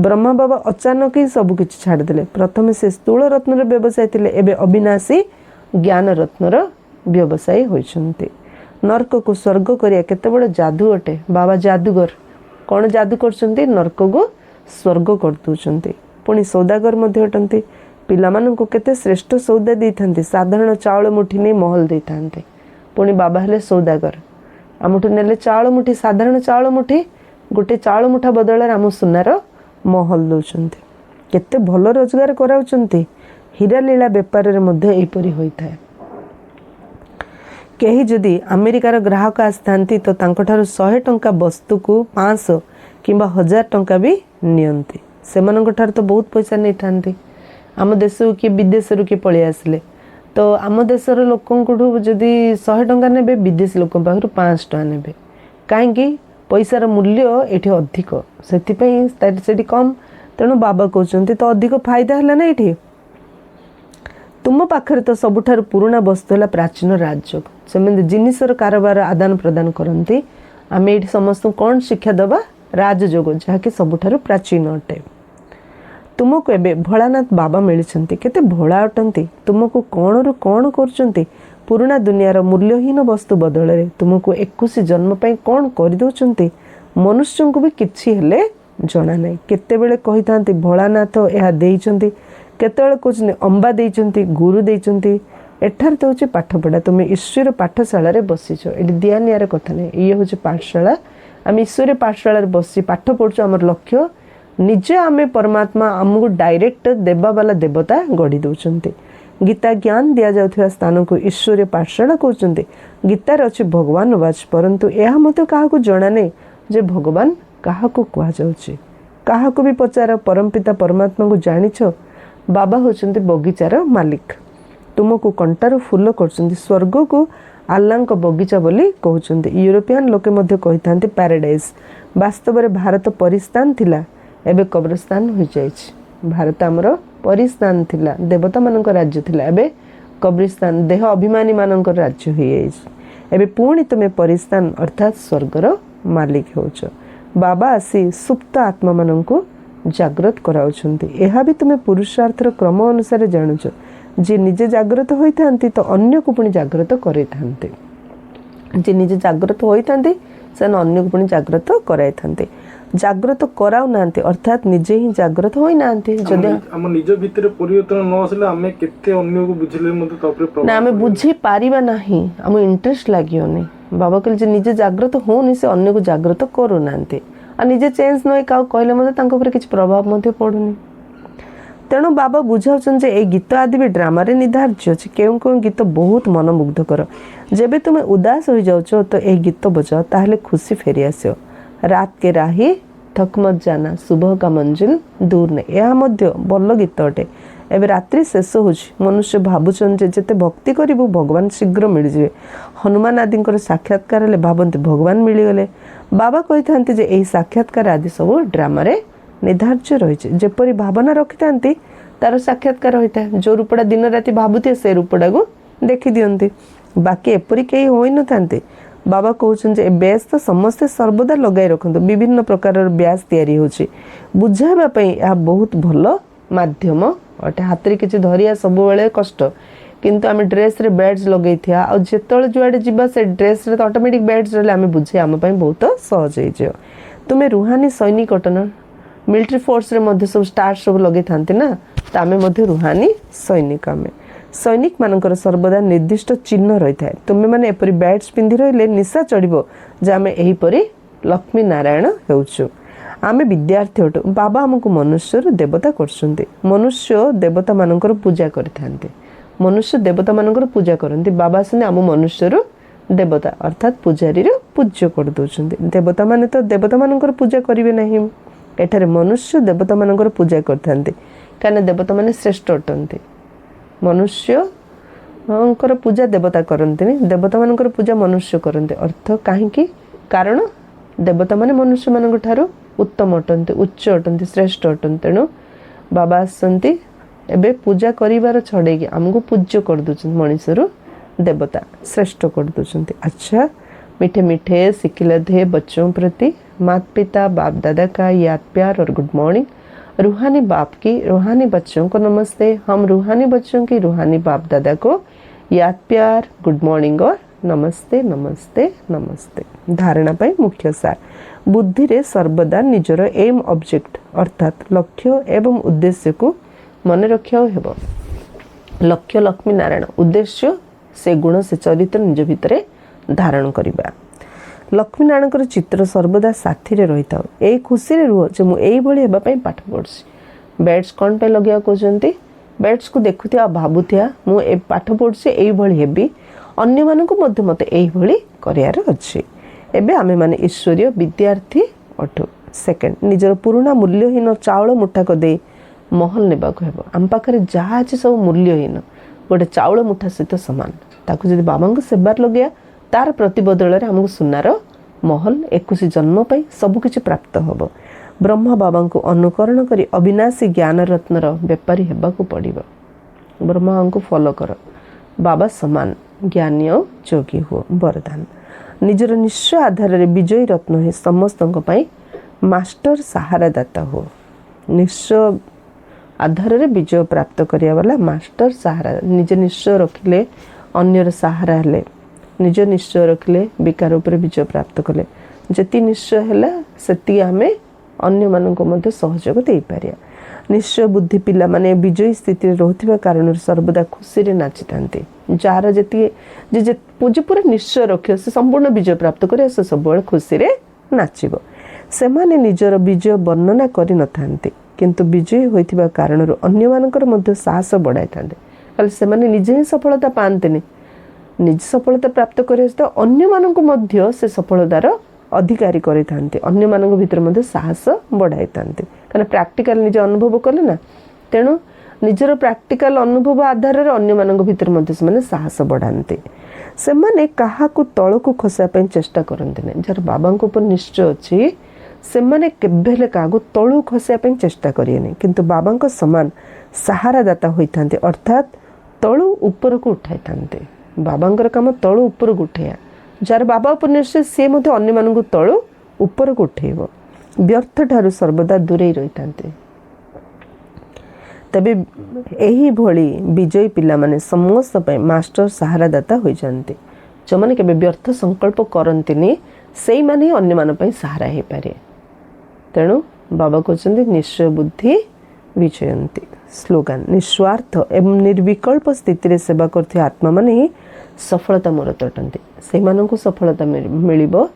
ବ୍ରହ୍ମା ବାବା ଅଚାନକ ହିଁ ସବୁ କିଛି ଛାଡ଼ିଦେଲେ। ପ୍ରଥମେ ସେ ସ୍ଥୂଳ ରତ୍ନର ବ୍ୟବସାୟୀ ଥିଲେ, ଏବେ ଅବିନାଶୀ ଜ୍ଞାନ ରତ୍ନର ବ୍ୟବସାୟୀ ହୋଇଛନ୍ତି। ନର୍କକୁ ସ୍ୱର୍ଗ କରିବା କେତେ ବଡ଼ ଯାଦୁ ଅଟେ। ବାବା ଯାଦୁଗର। କ'ଣ ଯାଦୁ କରୁଛନ୍ତି? ନର୍କକୁ ସ୍ୱର୍ଗ କରିଦେଉଛନ୍ତି। ପୁଣି ସୌଦାଗର ମଧ୍ୟ ଅଟନ୍ତି। ପିଲାମାନଙ୍କୁ କେତେ ଶ୍ରେଷ୍ଠ ସୌଦା ଦେଇଥାନ୍ତି। ସାଧାରଣ ଚାଉଳ ମୁଠି ନେଇ ମହଲ ଦେଇଥାନ୍ତି। ପୁଣି ବାବା ହେଲେ ସୌଦାଗର। ଆମଠୁ ନେଲେ ଚାଉଳ ମୁଠି, ସାଧାରଣ ଚାଉଳ ମୁଠି, ଗୋଟେ ଚାଉଳ ମୁଠା ବଦଳରେ ଆମ ସୁନାର ମହଲ ଦେଉଛନ୍ତି। କେତେ ଭଲ ରୋଜଗାର କରାଉଛନ୍ତି। ହୀରା ଲୀଳା ବେପାରରେ ମଧ୍ୟ ଏହିପରି ହୋଇଥାଏ। କେହି ଯଦି ଆମେରିକାର ଗ୍ରାହକ ଆସିଥାନ୍ତି ତ ତାଙ୍କଠାରୁ 100 ଟଙ୍କା ବସ୍ତୁକୁ 500 କିମ୍ବା 1000 ଟଙ୍କା ବି ନିଅନ୍ତି। ସେମାନଙ୍କଠାରୁ ତ ବହୁତ ପଇସା ନେଇଥାନ୍ତି। ଆମ ଦେଶକୁ କିଏ ବିଦେଶରୁ କିଏ ପଳେଇ ଆସିଲେ ତ ଆମ ଦେଶର ଲୋକଙ୍କଠୁ ଯଦି 100 ଟଙ୍କା ନେବେ, ବିଦେଶୀ ଲୋକଙ୍କ ପାଖରୁ 500 ଟଙ୍କା ନେବେ। କାହିଁକି? पैसार मूल्य ये अधिक से कम तेणु बाबा कहते तो अधिक फायदा है ना ये तुम पाखे तो सबुठार पुराणा वस्तु है प्राचीन राजयोग से जिनसर कारोबार आदान प्रदान करती आम ये समस्त कौन शिक्षा दबा राजयोग जहाँकि सबुठार प्राचीन अटे तुमको एबे भोलानाथ बाबा मिली केते भोला अटंती तुमको कौन रु कौन कर पुराणा दुनियार मूल्यहीन वस्तु बदल में तुमको 21 जन्म पाई कौन कर दौरान मनुष्य को भी किछि हेले जना ना केतेबेले कही था भोलानाथ यह देइचंती केतेबेले कहते अंबा देइचंती गुरु देइचंती एठार तो हूँ पाठपढ़ा तुम ईश्वर पाठशाला बसीच ये दिया नियार कथा नहीं ये हूँ पाठशाला आम ईश्वर पाठशाला बसी पाठ पढ़ु आम लक्ष्य निजे आम परमात्मा आमको डायरेक्ट देवा वाला देवता गढ़ी दौरान गीता ज्ञान दि जाउथिबा स्थान को ईश्वरीय पाठशाला कहते गीतार अच्छे भगवान वाच परंतु यह मत क्या जना नहीं जे भगवान क्या क्या भी पचार परमपिता परमात्मा को जानिछ बाबा होचंती बगीचार मालिक तुमको कंटार फूल कर स्वर्ग को आल्लांक बगीचा बोली कहते यूरोपियन लोके मध्य कही था पैराडाइज वास्तव में भारत परिस्थान थिला एबे कब्रस्तान हो जाए भारत आमर परिस्थान थिला देवता मानक राज्य थिला एबे कब्रिस्तान देह अभिमानी मानक राज्य हो जाए पुणी तुम्हें परिस्थान अर्थात स्वर्गर मालिक होच बाबा आसी सुप्त आत्मा मानक जागृत कराउछंती एहा भी तुम्हें पुरुषार्थर क्रम अनुसार जानुच जे निजे जागृत होइथांती तो अन्य को पुणी जागृत करैथांती जे निजे जागृत होइथांती से अन्य को पुणी जागृत कराइथांती जागृत कराउ नांती अर्थात निजे ही जागृत होई नांती जदि हम निज भितर परिवर्तन न आसले हमें केते अन्य को बुझिले मते तापर प्रभाव ना हमें बुझी पारिबा नाही हम इंटरेस्ट लागियो नै बाबा कहले जे निजे जागृत होनी से अन्य को जागृत करू नांती आ निजे चेंज नय का कहले मते तांको ऊपर किछ प्रभाव मते पडुनी तेणु बाबा बुझाउछन जे ए गीत आदि भी ड्रामा रे निर्धारित अछि केउ केउ गीत बहुत मनमुग्धकर जेबे तुमे उदास हो जाउछो तो ए गीत बजाओ ताहले खुशी फेरी आसियो रात के राही थक मत जाना सुबह का मंजिल दूर नहीं यह मध्य भल गीत अटे एवं रात्रि शेष हो मनुष्य भावुन जेते भक्ति करू भगवान शीघ्र मिल जाए हनुमान आदि साक्षात्कार हेले भावती भगवान मिलगले बाबा कही था साक्षात्कार आदि सब ड्रामा रे निर्धार्य रही जेपरी भावना रखि था तार साक्षात्कार होता है जो रूपड़ा दिन राति भावुए से रूपड़ा को देखी दिखती बाकी एपरी कहीं हो न था बाबा कहते ब्यास तो समस्ते सर्वदा लगाई रखु विभिन्न प्रकार ब्यास तैयारी होची बुझाइवाई यह बहुत भल माध्यम अटे हाथ में किसी धरिया सब बेले कष्ट किंतु आम ड्रेस रे बैड्स लगे था आते जुआड़े जा से ड्रेस रे तो ऑटोमेटिक बैड्स रही आम बुझे आम बहुत सहज हो तुम्हें रुहानी सैनिक अटन मिलिट्री फोर्स रे मध्य सब स्टार सब लगे था ना तो आम रुहानी सैनिक आम सैनिक मानकर सर्वदा निर्दिष्ट चिन्ह रही है तुम्हें मैंने एपरी बैड्स पिंधि रही निशा चढ़ो जे आम एहीपरी लक्ष्मी नारायण होउछु आम विद्यार्थी अटु बाबा आमको मनुष्य देवता कर मनुष्य देवता मानकर पूजा करते मनुष्य देवता मानकर पूजा करते बाबा आसने आम मनुष्य देवता अर्थात पुजारी पूज्य कर दौरान देवता माने तो देवता मानकर पूजा करेंगे नहीं एठारे मनुष्य देवता मानकर पूजा करते कहीं देवता माने श्रेष्ठ अटंती मनुष्य पूजा देवता करते देवता मानकर पूजा मनुष्य करते अर्थ कहीं कारण देवता माने मनुष्य मान ठारू उत्तम अटंती उच्च अटंती श्रेष्ठ अटंती तेणु बाबा आसंती एबे पूजा करिवार छड़ेगी आमको पूज्य कर दउछन मनुष्य देवता श्रेष्ठ कर दउछन अच्छा मीठे मीठे सिकिलधे बच्चों प्रति माता पिता बाप दादा का याद प्यार और गुड मॉर्निंग रूहानी बाप की रूहानी बच्चों को नमस्ते हम रूहानी बच्चों की रूहानी बाप दादा को याद प्यार गुड मॉर्निंग और नमस्ते नमस्ते नमस्ते धारणा पाई मुख्य सार बुद्धि रे सर्वदा निजर एम ऑब्जेक्ट अर्थात लक्ष्य एवं उद्देश्य को मन रखिया हेबो लक्ष्य लक्ष्मी नारायण उद्देश्य से गुण से चरित्र निज भितरे धारण करिबा लक्ष्मी नारायण चित्र सर्वदा साथी रे रही था यही खुशी रे रुह जो मुझे पाठ पढ़ी बैट्स कौन पे लगे कहते बैट्स को देखुआ भावुआ मुझे पाठ पढ़ी यही अन्य मानक मत यही करार अच्छे एबे आमे माने ईश्वरीय विद्यार्थी अठु सेकेंड निजर पुराना मूल्यहीन चाउल मुठाक दे महल नेबा को हेबो आम पाखरे जहाँ अच्छे सब मूल्यहीन गोटे चाउल मुठा सहित सामान ताकू जदि बाबा सेवार लगे तार प्रतिबदल आमको सुनार महल 21 जन्म पाई सबकिछि प्राप्त हब। ब्रह्मा बाबा को अनुकरण करी अविनाशी ज्ञान रत्नर बेपारी हेबाकू पड़िब। ब्रह्मा को फॉलो कर, बाबा समान ज्ञानी और जोगी हो। वरदान निजर निश्चय आधार रे विजयी रत्न हे समस्तों पाई मास्टर सहारा दाता हो। निश्चय आधार रे विजय प्राप्त करिया वाला मास्टर सहारा। निज निश्चय रखिले अन्यर सहारा हेले, निज निश्चय रखिले विकार उपर विजय प्राप्त कले। जति निश्चय हैला सेति आमे अन्य मानको मध्य सहयोग देई पारिया। निश्चय बुद्धि पिला माने विजयी स्थिति रहउथिबा कारण सर्वदा खुशी रे नाचि थांते। जार जति जे पूरा निश्चय रखे से संपूर्ण विजय प्राप्त करे से सब खुशी रे नाचिबो। से माने निजर विजय वर्णना करि न थांते, किंतु विजयी होइथिबा कारण अन्य मानकर मध्य साहस बढ़ाई थांते। खाली से माने निजे ही सफलता पांतेनी, निज सफलता प्राप्त करे तो अन्य माननको मध्य से सफलतार अधिकारी करि थांते। अन्य माननको भितर मध्य साहस बढ़ाई थांते, कारण प्रैक्टिकल निज अनुभव कले ना। तेणु निजर प्रैक्टिकल अनुभव आधार रे अन्य माननको भितर मध्य से माने साहस बढ़ाते। से माने काहाकू तळकू खसा पे चेष्टा करते नहीं। जार बाबा ऊपर निश्चय अच्छी से माने केबेले काहाकू तळू खसा पे चेष्टा करिए नहीं, किंतु बाबा समान सहारा दाता होइथांते, अर्थात तळू ऊपर को उठाई थांते। बाबांकर काम तळू ऊपर को उठाया। जार बाबा उपर निश्चय से मध्य अन्य मानकू तळू ऊपर को उठेइबो। व्यर्थ ठारू सर्वदा दूरे रही थांते। तबे एही भली विजयी पिला माने समस्त पे मास्टर सहारा दाता होई जानते। जो माने केबे व्यर्थ संकल्प करंतिनी सेई माने अन्य मान पे सहारा हे पारे। तेणु बाबा कहते निश्चय बुद्धि विजयंती। स्लोगान निस्वार्थ एवं निर्विकल्प स्थिति रे सेवा करथे आत्मा माने ही सफलता मूरत अटंती। से मानकू सफलता मिलिबो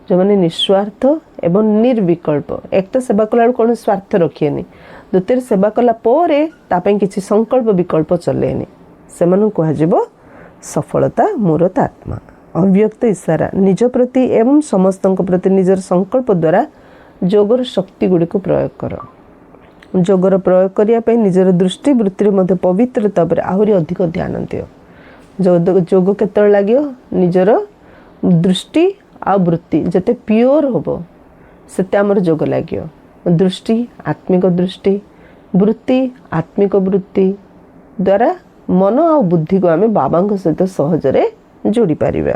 जो माने निस्वार्थ एवं निर्विकल्प। एक तो सेवा कला कौन स्वार्थ रखिएनि, द्वितीय सेवा कला पोरे तापे किसी संकल्प विकल्प चलेनि, से मानकू कहाजिबो सफलता मूरत आत्मा। अव्यक्त इशारा निज प्रति एवं समस्तों प्रति निजर संकल्प द्वारा जोगर शक्ति गुड़ी को प्रयोग कर। जोगर प्रयोग करने निजर दृष्टि वृत्ति मध्य पवित्रता पर आहरी अधिक ध्यान दियो। जोग केत लगे निजर दृष्टि आ वृत्ति जते प्योर होबो सेते हमर जोग लगे। दृष्टि आत्मिक दृष्टि, वृत्ति आत्मिक वृत्ति द्वारा मन आ बुद्धि को आमे बाबा सहित सहजरे जोड़ी पारिबा।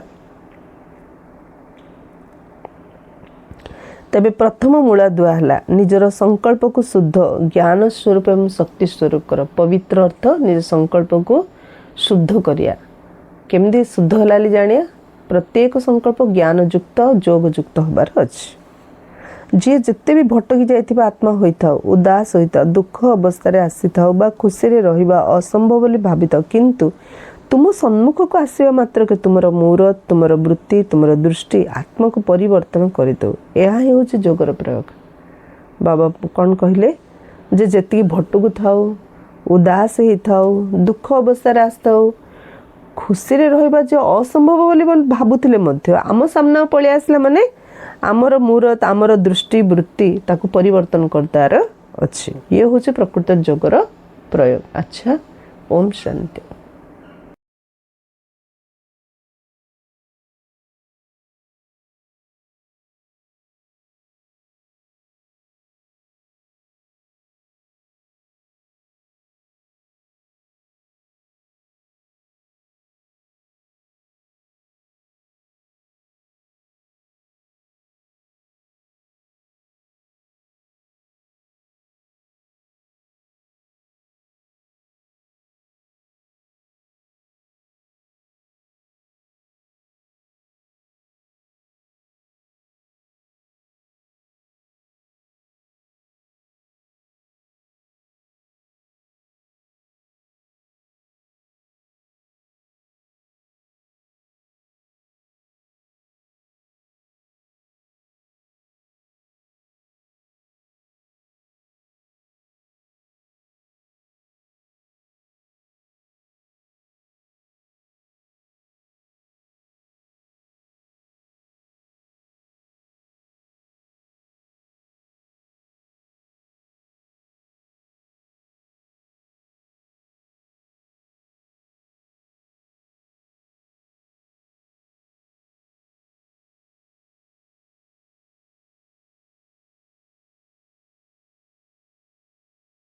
तबे प्रथम मूला दुआ हला निजर संकल्प को शुद्ध ज्ञान स्वरूप एवं शक्ति स्वरूप कर। पवित्र अर्थ निज संकल्प को शुद्ध करिया। केमदी शुद्ध हला जानिया, प्रत्येक संकल्प ज्ञान युक्त जोग युक्त होबार अछि। जी जिते भी भटकी जाइथिबा आत्मा होइथाउ, उदास होइथाउ, दुख अवस्था आसीथाउ बा खुशी रे रहिबा असंभव बोली भाबिथाउ, किंतु तुम सम्मुख को आसवा मात्र के तुमर मूरत तुमर वृत्ति तुमर दृष्टि आत्मा को परिवर्तन करदो। यह ही हूँ जोगर प्रयोग। बाबा कौन कहले जे जेति भटकु थाउ, उदास ही थाउ, दुख अवस्था आसथाउ, खुशी रे रहिबा जे असंभव बोली भाबुथिले मध्य आम सामना पळि आसला माने आमर मूरत आमर दृष्टि वृत्ति ताकू परिवर्तन करतार अछि। ये हूँ प्रकृत जोगर प्रयोग। अच्छा, ओम शांति।